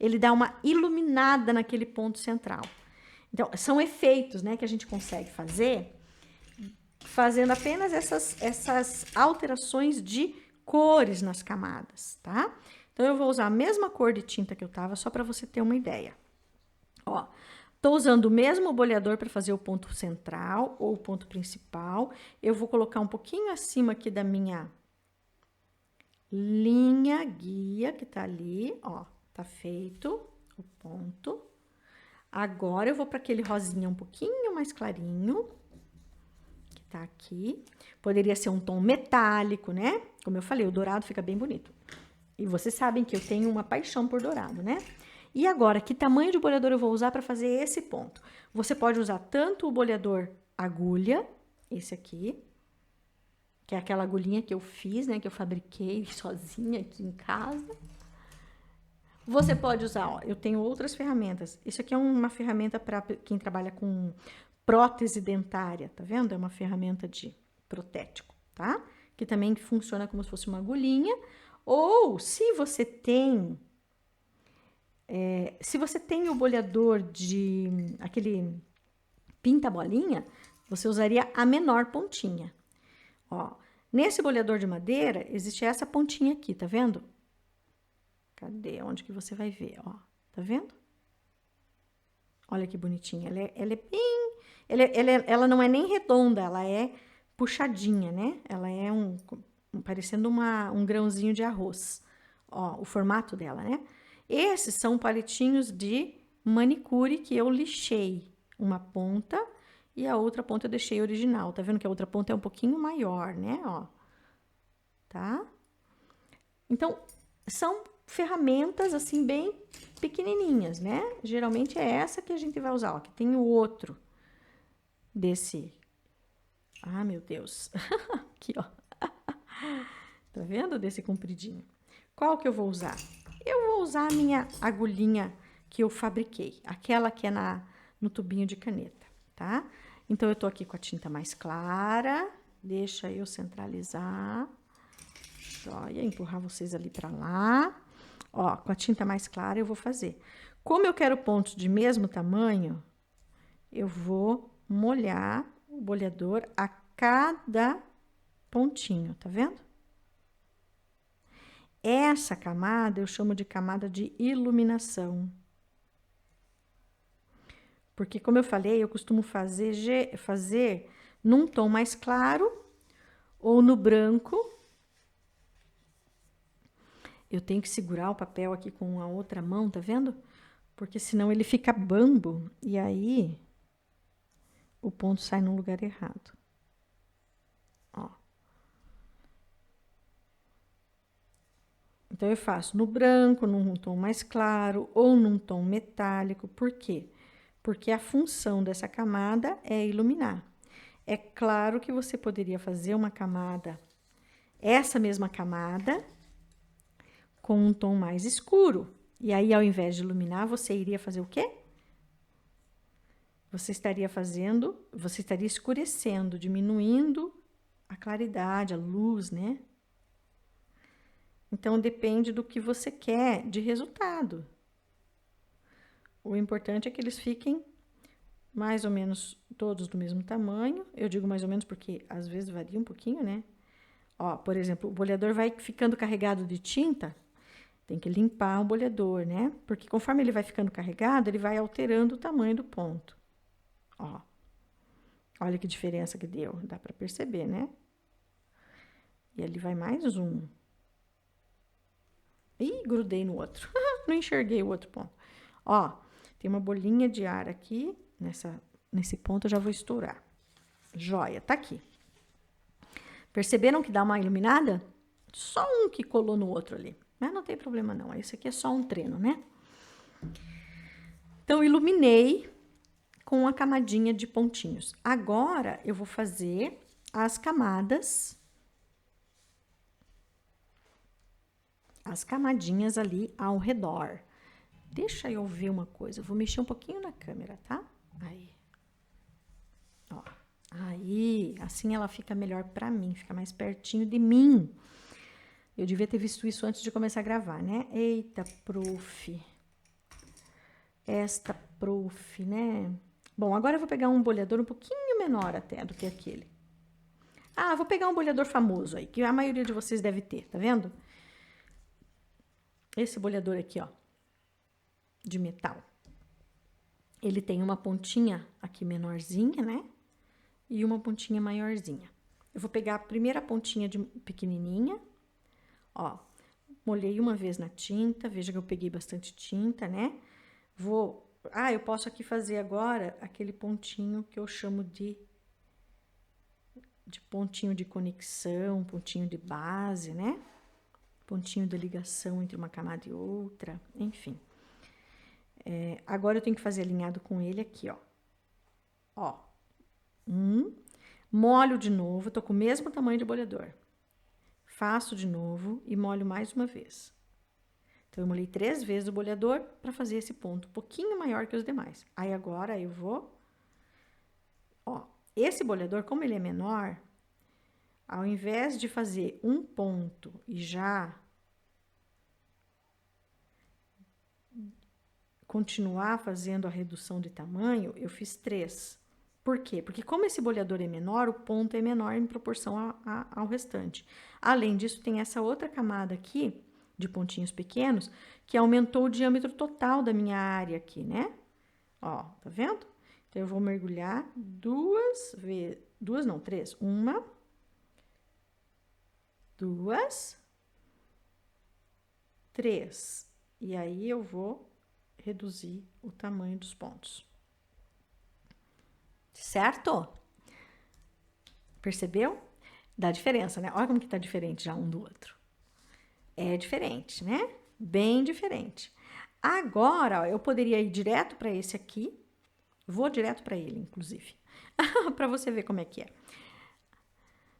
Ele dá uma iluminada naquele ponto central. Então, são efeitos, né, que a gente consegue fazer fazendo apenas essas alterações de cores nas camadas, tá? Então, eu vou usar a mesma cor de tinta que eu tava, só para você ter uma ideia. Ó, tô usando o mesmo boleador para fazer o ponto central ou o ponto principal. Eu vou colocar um pouquinho acima aqui da minha linha guia, que tá ali, ó. Tá feito o ponto. Agora, eu vou para aquele rosinha um pouquinho mais clarinho, que tá aqui. Poderia ser um tom metálico, né? Como eu falei, o dourado fica bem bonito. E vocês sabem que eu tenho uma paixão por dourado, né? E agora, que tamanho de boleador eu vou usar para fazer esse ponto? Você pode usar tanto o boleador agulha, esse aqui, que é aquela agulhinha que eu fiz, né? Que eu fabriquei sozinha aqui em casa. Você pode usar, ó, eu tenho outras ferramentas. Isso aqui é uma ferramenta para quem trabalha com prótese dentária, tá vendo? É uma ferramenta de protético, tá? Que também funciona como se fosse uma agulhinha. Ou, se você tem o boleador de aquele pinta-bolinha, você usaria a menor pontinha. Ó, nesse boleador de madeira, existe essa pontinha aqui, tá vendo? Cadê? Onde que você vai ver, ó? Tá vendo? Olha que bonitinha. Ela não é nem redonda, ela é puxadinha, né? Ela é parecendo um grãozinho de arroz. Ó, o formato dela, né? Esses são palitinhos de manicure que eu lixei. Uma ponta e a outra ponta eu deixei original. Tá vendo que a outra ponta é um pouquinho maior, né? Ó. Tá? Então, são ferramentas assim bem pequenininhas, né? Geralmente é essa que a gente vai usar, ó, que tem o outro desse. Ah, meu Deus. Aqui, ó. Tá vendo? Desse compridinho. Qual que eu vou usar? Eu vou usar a minha agulhinha que eu fabriquei, aquela que é no tubinho de caneta, tá? Então, eu tô aqui com a tinta mais clara, deixa eu centralizar. Joia, empurrar vocês ali pra lá. Ó, com a tinta mais clara eu vou fazer. Como eu quero pontos de mesmo tamanho, eu vou molhar o boleador a cada pontinho, tá vendo? Essa camada eu chamo de camada de iluminação. Porque, como eu falei, eu costumo fazer num tom mais claro ou no branco. Eu tenho que segurar o papel aqui com a outra mão, tá vendo? Porque senão ele fica bambo e aí o ponto sai no lugar errado. Ó. Então, eu faço no branco, num tom mais claro ou num tom metálico. Por quê? Porque a função dessa camada é iluminar. É claro que você poderia fazer uma camada, essa mesma camada, com um tom mais escuro. E aí, ao invés de iluminar, você iria fazer o quê? Você estaria escurecendo, diminuindo a claridade, a luz, né? Então, depende do que você quer de resultado. O importante é que eles fiquem mais ou menos todos do mesmo tamanho. Eu digo mais ou menos porque às vezes varia um pouquinho, né? Ó, por exemplo, o boleador vai ficando carregado de tinta, tem que limpar o boleador, né? Porque conforme ele vai ficando carregado, ele vai alterando o tamanho do ponto. Ó, olha que diferença que deu, dá para perceber, né? E ali vai mais um. Ih, grudei no outro. Não enxerguei o outro ponto. Ó, tem uma bolinha de ar aqui, nesse ponto eu já vou estourar. Joia, tá aqui. Perceberam que dá uma iluminada? Só um que colou no outro ali. Mas não tem problema não, esse aqui é só um treino, né? Então, iluminei com a camadinha de pontinhos. Agora, eu vou fazer as camadinhas ali ao redor. Deixa eu ver uma coisa, eu vou mexer um pouquinho na câmera, tá? Aí. Ó. Aí, assim ela fica melhor pra mim, fica mais pertinho de mim. Eu devia ter visto isso antes de começar a gravar, né? Eita, prof. Esta prof, né? Bom, agora eu vou pegar um boleador um pouquinho menor até do que aquele. Ah, vou pegar um boleador famoso aí, que a maioria de vocês deve ter, tá vendo? Esse boleador aqui, ó, de metal. Ele tem uma pontinha aqui menorzinha, né? E uma pontinha maiorzinha. Eu vou pegar a primeira pontinha de pequenininha, ó, molhei uma vez na tinta, veja que eu peguei bastante tinta, né? Eu posso aqui fazer agora aquele pontinho que eu chamo de pontinho de conexão, pontinho de base, né? Pontinho de ligação entre uma camada e outra, enfim. Agora eu tenho que fazer alinhado com ele aqui, ó. Ó. Molho de novo, tô com o mesmo tamanho de boleador. Faço de novo e molho mais uma vez. Então, eu molhei 3 vezes o boleador para fazer esse ponto um pouquinho maior que os demais. Aí, agora, eu vou... Ó, esse boleador, como ele é menor, ao invés de fazer um ponto e já continuar fazendo a redução de tamanho, eu fiz 3. Por quê? Porque como esse boleador é menor, o ponto é menor em proporção ao restante. Além disso, tem essa outra camada aqui, de pontinhos pequenos, que aumentou o diâmetro total da minha área aqui, né? Ó, tá vendo? Então, eu vou mergulhar 2 vezes, 2 não, 3. 1, 2, 3. E aí, eu vou reduzir o tamanho dos pontos. Certo? Percebeu? Dá diferença, né? Olha como que tá diferente já um do outro. É diferente, né? Bem diferente. Agora, ó, eu poderia ir direto para esse aqui. Vou direto para ele, inclusive. para você ver como é que é.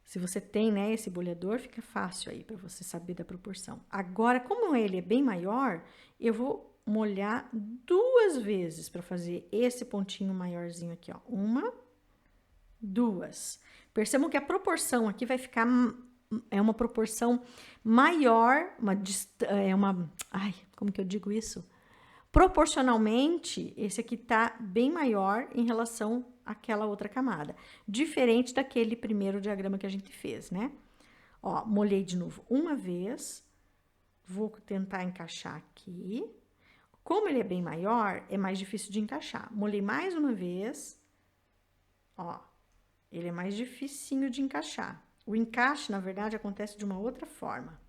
Se você tem, né, esse boleador, fica fácil aí para você saber da proporção. Agora, como ele é bem maior, eu vou molhar 2 vezes para fazer esse pontinho maiorzinho aqui, ó. 1, 2. Percebam que a proporção aqui vai ficar uma proporção maior, como que eu digo isso? Proporcionalmente, esse aqui tá bem maior em relação àquela outra camada, diferente daquele primeiro diagrama que a gente fez, né? Ó, molhei de novo uma vez, vou tentar encaixar aqui. Como ele é bem maior, é mais difícil de encaixar. Molhei mais uma vez, ó, ele é mais dificinho de encaixar. O encaixe, na verdade, acontece de uma outra forma.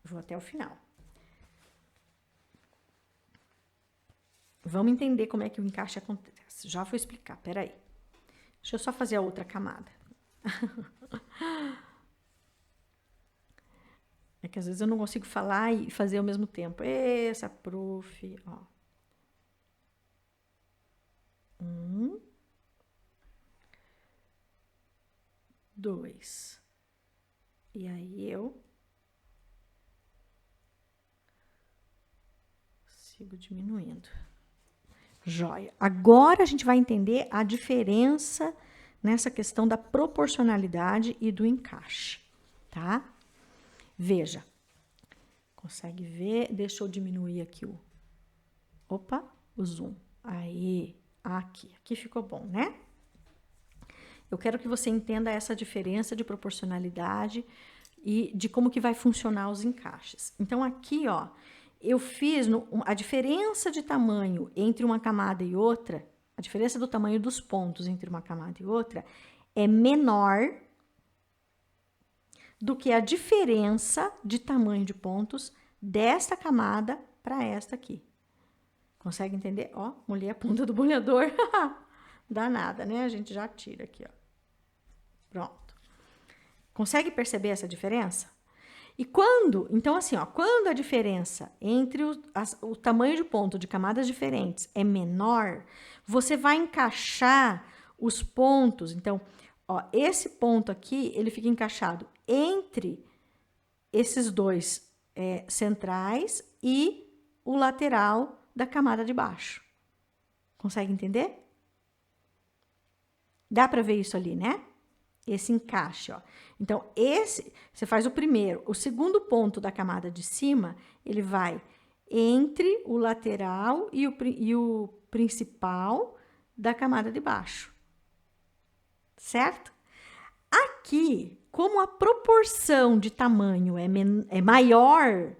Vou até o final. Vamos entender como é que o encaixe acontece. Já vou explicar, peraí. Deixa eu só fazer a outra camada. É que às vezes eu não consigo falar e fazer ao mesmo tempo. Essa prof, ó. 1, 2. E aí eu sigo diminuindo. Joia. Agora a gente vai entender a diferença nessa questão da proporcionalidade e do encaixe, tá? Veja. Consegue ver? Deixa eu diminuir aqui o zoom. Aí. Aqui ficou bom, né? Eu quero que você entenda essa diferença de proporcionalidade e de como que vai funcionar os encaixes. Então, aqui, ó, eu fiz a diferença de tamanho entre uma camada e outra, a diferença do tamanho dos pontos entre uma camada e outra é menor do que a diferença de tamanho de pontos desta camada para esta aqui. Consegue entender? Ó, molhei a ponta do boleador. Dá nada, né? A gente já tira aqui, ó. Pronto. Consegue perceber essa diferença? E quando, então assim, ó, quando a diferença entre o tamanho de ponto de camadas diferentes é menor, você vai encaixar os pontos. Então, ó, esse ponto aqui, ele fica encaixado entre esses dois centrais e o lateral da camada de baixo. Consegue entender? Dá para ver isso ali, né? Esse encaixe, ó. Então, você faz o primeiro. O segundo ponto da camada de cima, ele vai entre o lateral e o principal da camada de baixo. Certo? Aqui, como a proporção de tamanho é maior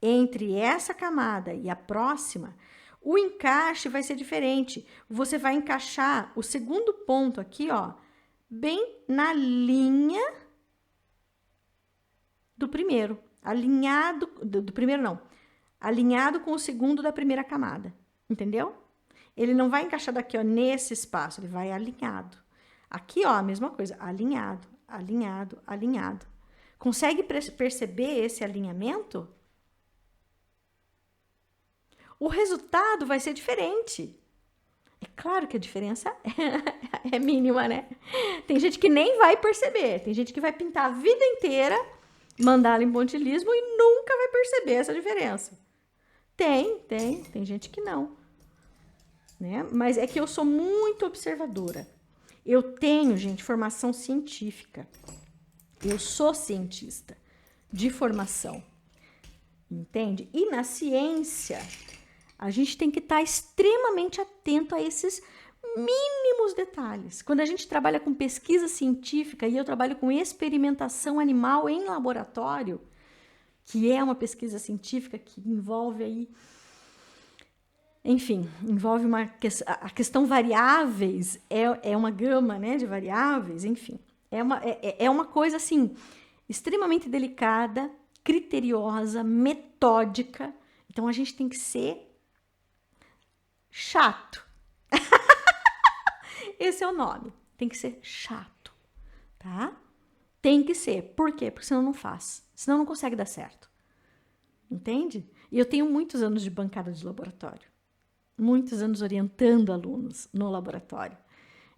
entre essa camada e a próxima, o encaixe vai ser diferente. Você vai encaixar o segundo ponto aqui, ó, bem na linha do primeiro. Alinhado, do primeiro não. Alinhado com o segundo da primeira camada. Entendeu? Ele não vai encaixar daqui, ó, nesse espaço. Ele vai alinhado. Aqui, ó, a mesma coisa. Alinhado, alinhado, alinhado. Consegue perceber esse alinhamento? O resultado vai ser diferente. É claro que a diferença é mínima, né? Tem gente que nem vai perceber. Tem gente que vai pintar a vida inteira, mandala em pontilhismo e nunca vai perceber essa diferença. Tem gente que não. Né? Mas é que eu sou muito observadora. Eu tenho, gente, formação científica. Eu sou cientista de formação. Entende? E na ciência, a gente tem que estar extremamente atento a esses mínimos detalhes. Quando a gente trabalha com pesquisa científica e eu trabalho com experimentação animal em laboratório, que é uma pesquisa científica que envolve aí, enfim, envolve a questão variáveis, é uma gama, né, de variáveis, enfim. É uma coisa, assim, extremamente delicada, criteriosa, metódica. Então, a gente tem que ser chato. Esse é o nome. Tem que ser chato, tá? Tem que ser. Por quê? Porque senão não faz. Senão não consegue dar certo. Entende? E eu tenho muitos anos de bancada de laboratório. Muitos anos orientando alunos no laboratório.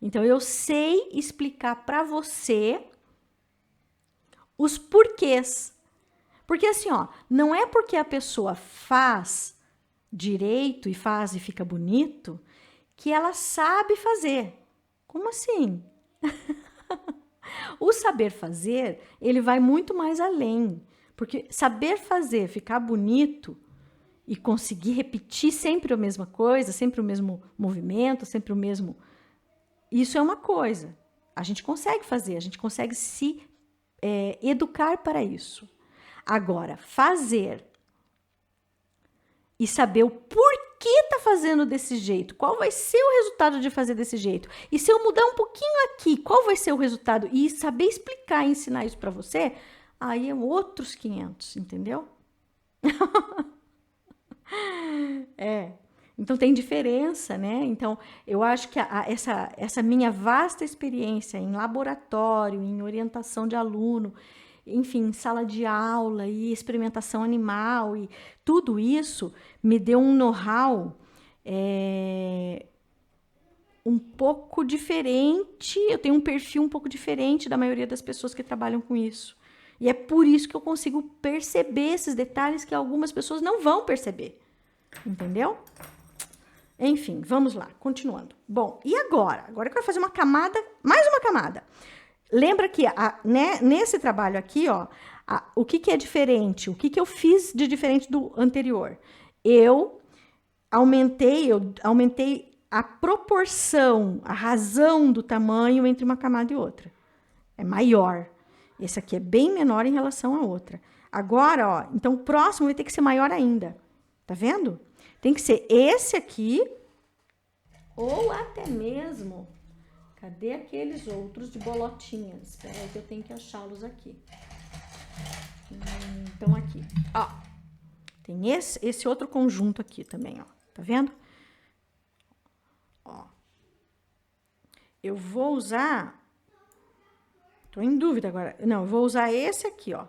Então, eu sei explicar para você os porquês. Porque assim, ó, não é porque a pessoa faz direito e faz e fica bonito que ela sabe fazer. Como assim? O saber fazer, ele vai muito mais além. Porque saber fazer, ficar bonito e conseguir repetir sempre a mesma coisa, sempre o mesmo movimento, sempre o mesmo... Isso é uma coisa. A gente consegue fazer, a gente consegue se educar para isso. Agora, fazer e saber o porquê tá fazendo desse jeito, qual vai ser o resultado de fazer desse jeito, e se eu mudar um pouquinho aqui, qual vai ser o resultado, e saber explicar e ensinar isso para você, aí é outros 500, entendeu? Então tem diferença, né? Então eu acho que essa minha vasta experiência em laboratório, em orientação de aluno, enfim, sala de aula e experimentação animal e tudo isso me deu um know-how um pouco diferente. Eu tenho um perfil um pouco diferente da maioria das pessoas que trabalham com isso. E é por isso que eu consigo perceber esses detalhes que algumas pessoas não vão perceber. Entendeu? Enfim, vamos lá, continuando. Bom, e agora? Agora eu quero fazer uma camada, mais uma camada. Lembra que nesse trabalho aqui, ó, o que é diferente? O que eu fiz de diferente do anterior? Eu aumentei a proporção, a razão do tamanho entre uma camada e outra. É maior. Esse aqui é bem menor em relação à outra. Agora, ó, então o próximo vai ter que ser maior ainda. Tá vendo? Tem que ser esse aqui, ou até mesmo... Cadê aqueles outros de bolotinhas? Espera aí que eu tenho que achá-los aqui. Então, aqui. Ó, tem esse outro conjunto aqui também, ó. Tá vendo? Ó. Eu vou usar... Tô em dúvida agora. Não, eu vou usar esse aqui, ó.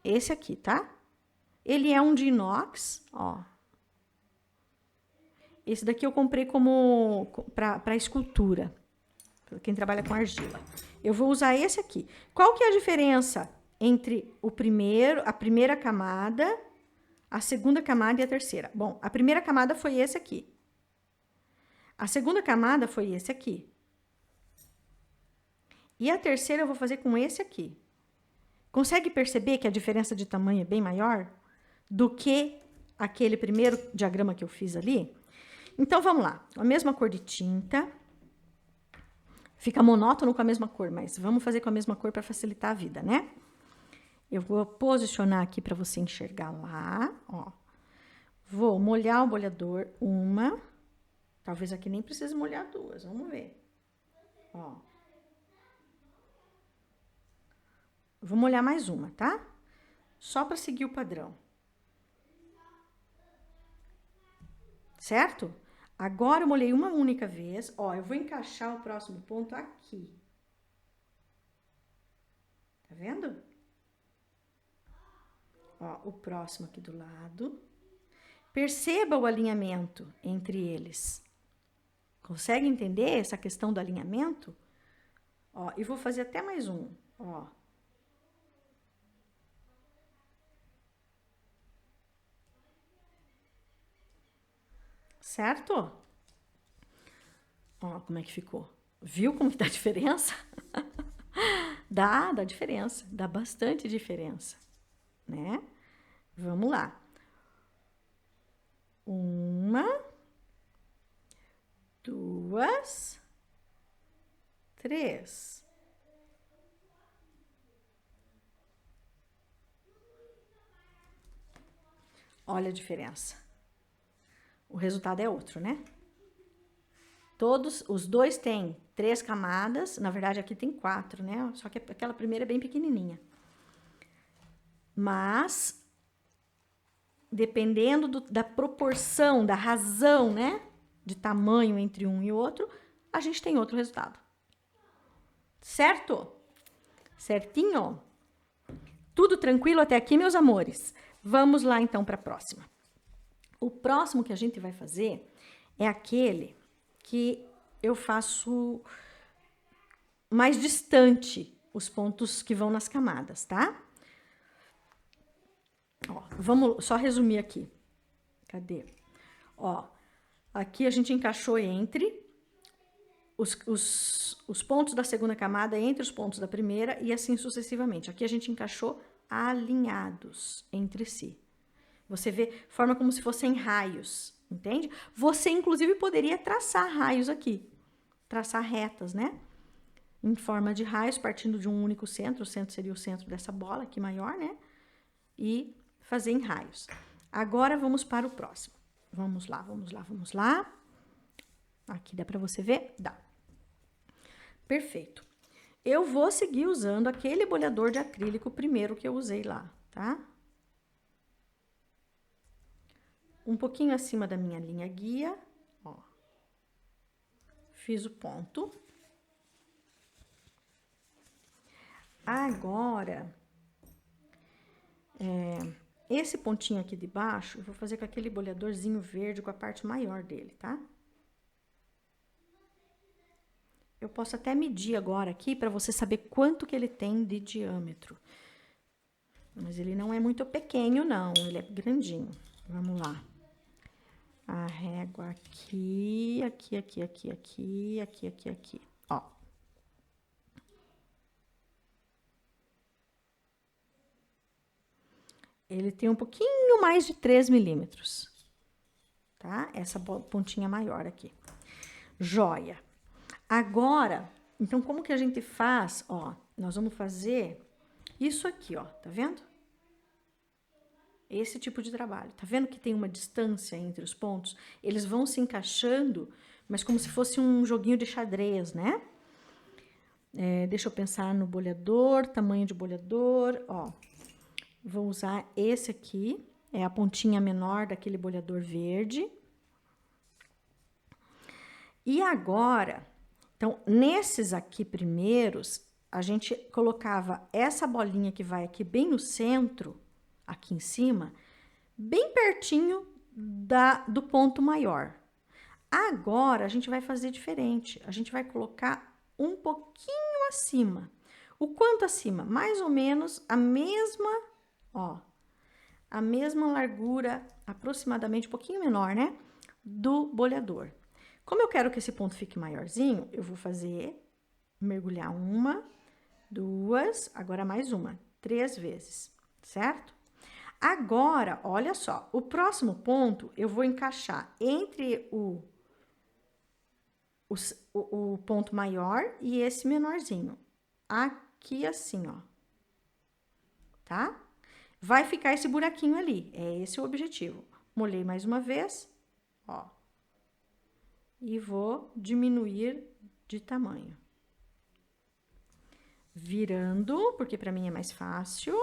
Esse aqui, tá? Ele é um de inox, ó. Esse daqui eu comprei como para escultura, para quem trabalha com argila. Eu vou usar esse aqui. Qual que é a diferença entre a primeira camada, a segunda camada e a terceira? Bom, a primeira camada foi esse aqui. A segunda camada foi esse aqui. E a terceira eu vou fazer com esse aqui. Consegue perceber que a diferença de tamanho é bem maior do que aquele primeiro diagrama que eu fiz ali? Então, vamos lá. A mesma cor de tinta. Fica monótono com a mesma cor, mas vamos fazer com a mesma cor para facilitar a vida, né? Eu vou posicionar aqui para você enxergar lá, ó. Vou molhar o molhador uma. Talvez aqui nem precise molhar duas, vamos ver. Ó. Vou molhar mais uma, tá? Só para seguir o padrão. Certo? Agora eu molhei uma única vez. Ó, eu vou encaixar o próximo ponto aqui. Tá vendo? Ó, o próximo aqui do lado. Perceba o alinhamento entre eles. Consegue entender essa questão do alinhamento? Ó, e vou fazer até mais um, ó. Certo? Ó, como é que ficou? Viu como que dá diferença? Dá diferença, dá bastante diferença, né? Vamos lá. Uma, duas, três. Olha a diferença. O resultado é outro, né? Todos, os dois têm 3 camadas, na verdade aqui tem 4, né? Só que aquela primeira é bem pequenininha. Mas, dependendo da proporção, da razão, né? De tamanho entre um e outro, a gente tem outro resultado. Certo? Certinho? Tudo tranquilo até aqui, meus amores? Vamos lá, então, para a próxima. O próximo que a gente vai fazer é aquele que eu faço mais distante os pontos que vão nas camadas, tá? Ó, vamos só resumir aqui. Cadê? Ó, aqui a gente encaixou entre os pontos da segunda camada, entre os pontos da primeira e assim sucessivamente. Aqui a gente encaixou alinhados entre si. Você vê, forma como se fossem raios, entende? Você, inclusive, poderia traçar raios aqui. Traçar retas, né? Em forma de raios, partindo de um único centro. O centro seria o centro dessa bola aqui maior, né? E fazer em raios. Agora, vamos para o próximo. Vamos lá, vamos lá, vamos lá. Aqui dá para você ver? Dá. Perfeito. Eu vou seguir usando aquele bolhador de acrílico primeiro que eu usei lá, tá? Um pouquinho acima da minha linha guia, ó. Fiz o ponto. Agora, esse pontinho aqui de baixo, eu vou fazer com aquele bolhadorzinho verde com a parte maior dele, tá? Eu posso até medir agora aqui para você saber quanto que ele tem de diâmetro. Mas ele não é muito pequeno, não. Ele é grandinho. Vamos lá. A régua aqui, aqui, aqui, aqui, aqui, aqui, aqui, aqui. Ó. Ele tem um pouquinho mais de 3 milímetros. tá? Essa pontinha maior aqui. Joia. Agora, então, como que a gente faz? Ó, nós vamos fazer isso aqui, ó, tá vendo? Esse tipo de trabalho. Tá vendo que tem uma distância entre os pontos? Eles vão se encaixando, mas como se fosse um joguinho de xadrez, né? Deixa eu pensar no bolhador, tamanho de bolhador, ó. Vou usar esse aqui, é a pontinha menor daquele bolhador verde. E agora, então, nesses aqui primeiros, a gente colocava essa bolinha que vai aqui bem no centro, aqui em cima, bem pertinho do ponto maior. Agora, a gente vai fazer diferente. A gente vai colocar um pouquinho acima. O quanto acima? Mais ou menos a mesma, ó, a mesma largura, aproximadamente, um pouquinho menor, né? Do bolhador. Como eu quero que esse ponto fique maiorzinho, eu vou fazer, mergulhar 1, 2, agora mais 3 vezes, certo? Agora, olha só, o próximo ponto eu vou encaixar entre o ponto maior e esse menorzinho. Aqui assim, ó. Tá? Vai ficar esse buraquinho ali. É esse o objetivo. Molhei mais uma vez, ó. E vou diminuir de tamanho. Virando, porque para mim é mais fácil.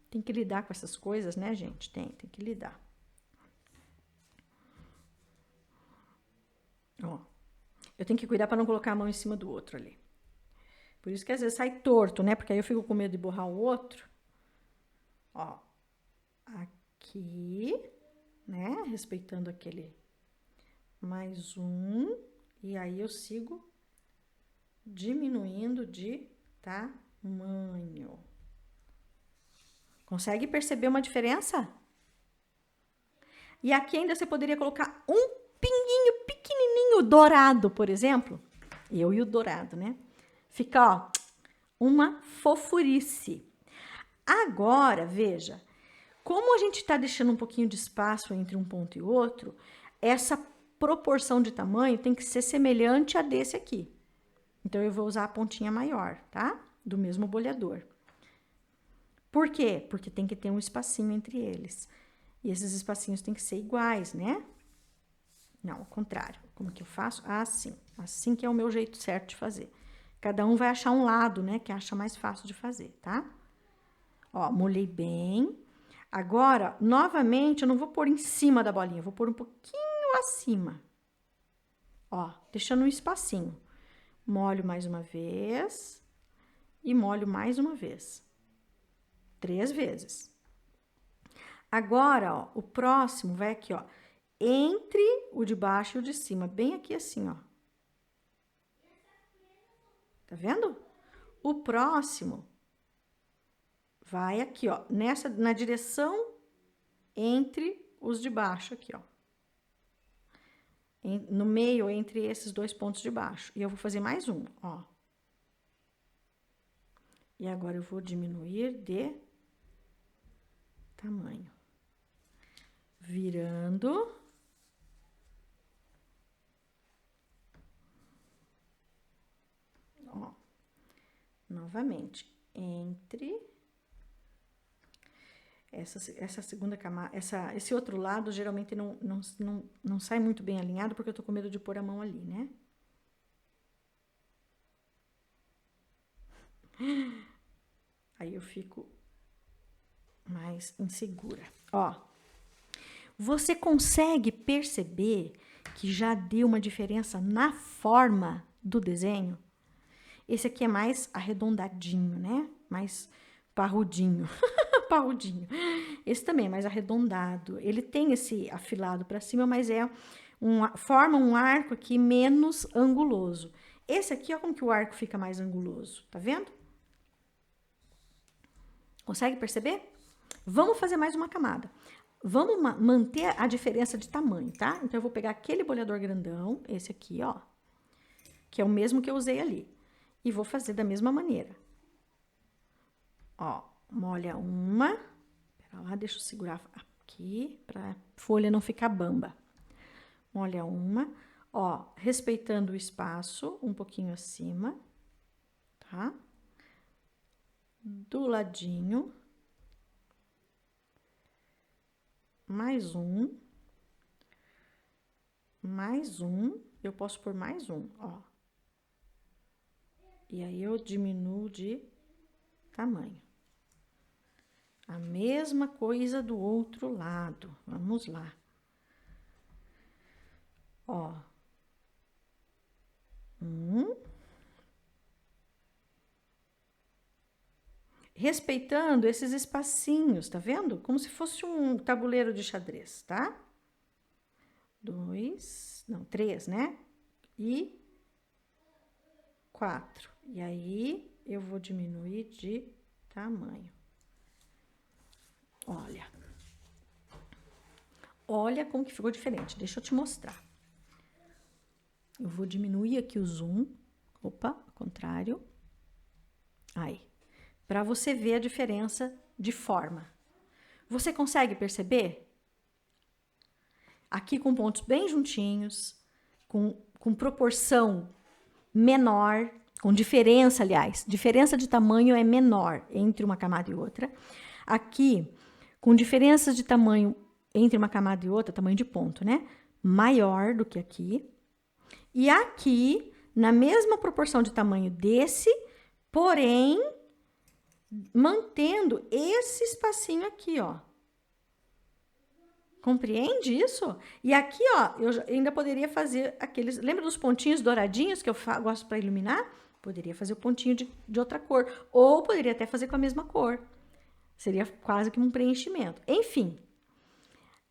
Tem que lidar com essas coisas, né, gente? Tem que lidar. Ó, eu tenho que cuidar para não colocar a mão em cima do outro ali. Por isso que às vezes sai torto, né? Porque aí eu fico com medo de borrar o outro. Ó, aqui, né? Respeitando aquele mais um. E aí eu sigo diminuindo de tamanho. Consegue perceber uma diferença? E aqui ainda você poderia colocar um pinguinho pequenininho dourado, por exemplo. Eu e o dourado, né? Fica, ó, uma fofurice. Agora, veja, como a gente está deixando um pouquinho de espaço entre um ponto e outro, essa proporção de tamanho tem que ser semelhante a desse aqui. Então, eu vou usar a pontinha maior, tá? Do mesmo bolhador. Por quê? Porque tem que ter um espacinho entre eles. E esses espacinhos têm que ser iguais, né? Não, ao contrário. Como que eu faço? Assim. Assim que é o meu jeito certo de fazer. Cada um vai achar um lado, né? Que acha mais fácil de fazer, tá? Ó, molhei bem. Agora, novamente, eu não vou pôr em cima da bolinha. Eu vou pôr um pouquinho acima. Ó, deixando um espacinho. Molho mais uma vez. E molho mais uma vez. 3 vezes. Agora, ó, o próximo vai aqui, ó. Entre o de baixo e o de cima. Bem aqui assim, ó. Tá vendo? O próximo vai aqui, ó. Na direção entre os de baixo aqui, ó. No meio, entre esses 2 pontos de baixo. E eu vou fazer mais um, ó. E agora eu vou diminuir de tamanho. Virando. Ó. Novamente, entre essa segunda camada, esse outro lado geralmente não sai muito bem alinhado, porque eu tô com medo de pôr a mão ali, né? Aí eu fico mais insegura. Ó, você consegue perceber que já deu uma diferença na forma do desenho? Esse aqui é mais arredondadinho, né? Mais parrudinho. Parrudinho. Esse também é mais arredondado. Ele tem esse afilado para cima, mas forma um arco aqui menos anguloso. Esse aqui, ó, como que o arco fica mais anguloso, tá vendo? Consegue perceber? Vamos fazer mais uma camada. Vamos manter a diferença de tamanho, tá? Então, eu vou pegar aquele bolhador grandão, esse aqui, ó, que é o mesmo que eu usei ali. E vou fazer da mesma maneira. Ó, molha uma. Pera lá, deixa eu segurar Aqui, para a folha não ficar bamba. Olha uma, ó, respeitando o espaço, um pouquinho acima, tá? Do ladinho. Mais um. Mais um. Eu posso pôr mais um, ó. E aí, eu diminuo de tamanho. A mesma coisa do outro lado. Vamos lá. Ó. Respeitando esses espacinhos, tá vendo? Como se fosse um tabuleiro de xadrez, tá? 2, não, 3, né? E 4. E aí, eu vou diminuir de tamanho. Olha. Olha como que ficou diferente. Deixa eu te mostrar. Eu vou diminuir aqui o zoom. Opa, ao contrário. Aí. Para você ver a diferença de forma. Você consegue perceber? Aqui com pontos bem juntinhos, com proporção menor, com diferença, aliás, diferença de tamanho é menor entre uma camada e outra. Aqui, com diferença de tamanho entre uma camada e outra, tamanho de ponto, né? Maior do que aqui. E aqui, na mesma proporção de tamanho desse, porém, mantendo esse espacinho aqui, ó. Compreende isso? E aqui, ó, eu ainda poderia fazer aqueles... Lembra dos pontinhos douradinhos que eu gosto para iluminar? Poderia fazer o pontinho de outra cor. Ou poderia até fazer com a mesma cor. Seria quase que um preenchimento. Enfim,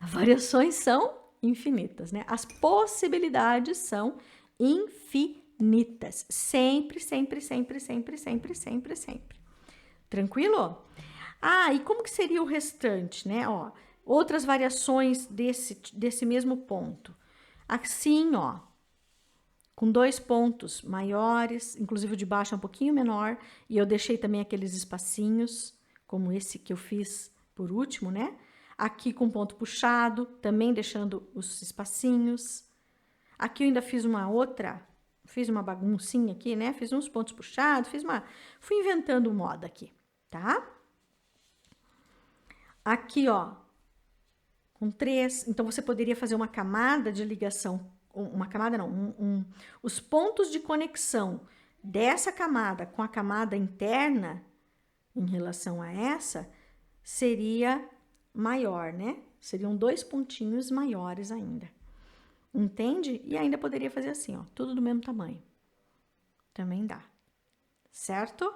as variações são infinitas, né? As possibilidades são infinitas. Sempre, sempre, sempre, sempre, sempre, sempre, sempre. Tranquilo? Ah, e como que seria o restante, né? Ó, outras variações desse mesmo ponto. Assim, ó, com 2 pontos maiores, inclusive o de baixo é um pouquinho menor, e eu deixei também aqueles espacinhos, como esse que eu fiz por último, né? Aqui com ponto puxado, também deixando os espacinhos. Aqui eu ainda fiz uma baguncinha aqui, né? Fiz uns pontos puxados, fui inventando moda aqui, tá? Aqui, ó, com 3, então você poderia fazer uma camada de ligação, uma camada não, os pontos de conexão dessa camada com a camada interna, em relação a essa, seria maior, né? Seriam 2 pontinhos maiores ainda. Entende? E ainda poderia fazer assim, ó, tudo do mesmo tamanho. Também dá. Certo?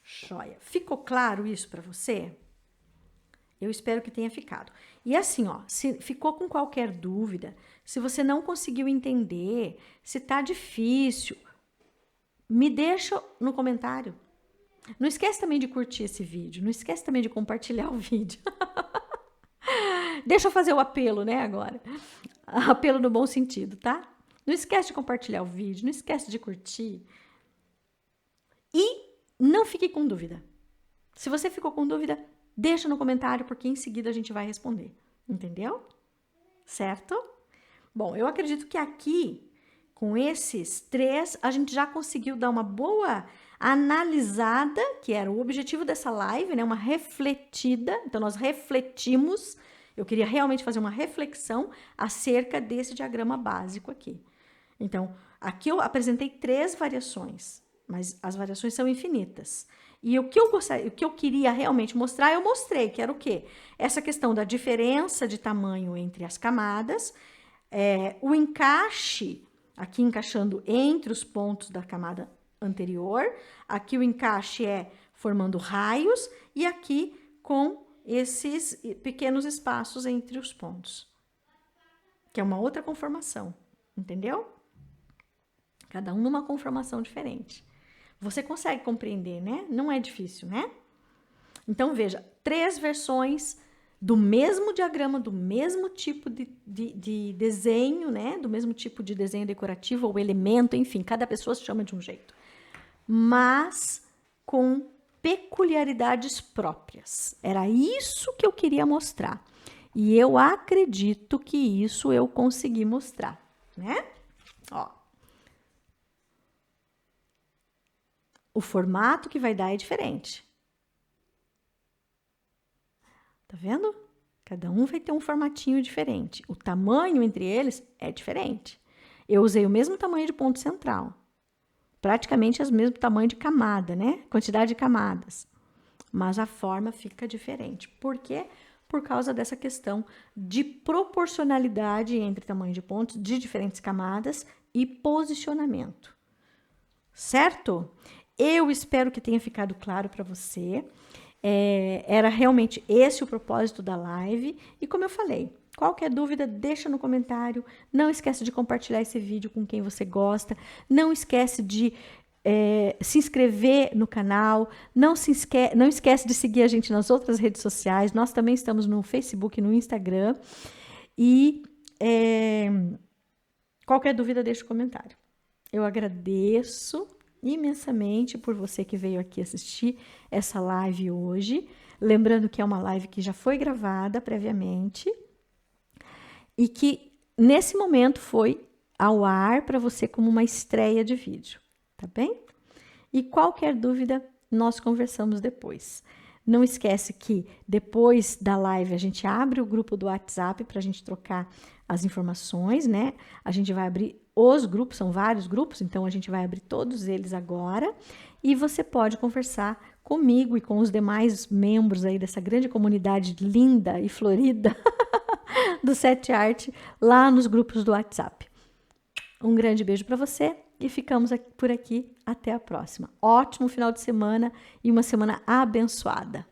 Joia. Ficou claro isso para você? Eu espero que tenha ficado. E assim, ó, se ficou com qualquer dúvida, se você não conseguiu entender, se tá difícil, me deixa no comentário. Não esquece também de curtir esse vídeo, não esquece também de compartilhar o vídeo. Deixa eu fazer o apelo, né, agora. Apelo no bom sentido, tá? Não esquece de compartilhar o vídeo, não esquece de curtir. E não fique com dúvida. Se você ficou com dúvida, deixa no comentário, porque em seguida a gente vai responder. Entendeu? Certo? Bom, eu acredito que aqui, com esses 3, a gente já conseguiu dar uma boa analisada, que era o objetivo dessa live, né? Uma refletida. Então, nós refletimos. Eu queria realmente fazer uma reflexão acerca desse diagrama básico aqui. Então, aqui eu apresentei 3 variações, mas as variações são infinitas. E o que eu queria realmente mostrar, eu mostrei, que era o quê? Essa questão da diferença de tamanho entre as camadas, o encaixe, aqui encaixando entre os pontos da camada anterior, aqui o encaixe é formando raios, e aqui com esses pequenos espaços entre os pontos, que é uma outra conformação, entendeu? Cada um numa conformação diferente. Você consegue compreender, né? Não é difícil, né? Então, veja, 3 versões do mesmo diagrama, do mesmo tipo de desenho, né? Do mesmo tipo de desenho decorativo ou elemento, enfim, cada pessoa se chama de um jeito. Mas com peculiaridades próprias. Era isso que eu queria mostrar. E eu acredito que isso eu consegui mostrar, né? Ó. O formato que vai dar é diferente. Tá vendo? Cada um vai ter um formatinho diferente. O tamanho entre eles é diferente. Eu usei o mesmo tamanho de ponto central. Praticamente o mesmo tamanho de camada, né? Quantidade de camadas. Mas a forma fica diferente. Por quê? Por causa dessa questão de proporcionalidade entre tamanho de pontos de diferentes camadas e posicionamento. Certo? Eu espero que tenha ficado claro para você. Era realmente esse o propósito da live. E como eu falei, qualquer dúvida, deixa no comentário. Não esquece de compartilhar esse vídeo com quem você gosta. Não esquece de se inscrever no canal. Não esquece de seguir a gente nas outras redes sociais. Nós também estamos no Facebook e no Instagram. E qualquer dúvida, deixa no comentário. Eu agradeço imensamente por você que veio aqui assistir essa live hoje. Lembrando que é uma live que já foi gravada previamente e que nesse momento foi ao ar para você como uma estreia de vídeo, tá bem? E qualquer dúvida, nós conversamos depois. Não esquece que depois da live a gente abre o grupo do WhatsApp para a gente trocar as informações, né? A gente vai abrir os grupos, são vários grupos, então a gente vai abrir todos eles agora e você pode conversar comigo e com os demais membros aí dessa grande comunidade linda e florida do 7Arte lá nos grupos do WhatsApp. Um grande beijo para você e ficamos por aqui. Até a próxima. Ótimo final de semana e uma semana abençoada.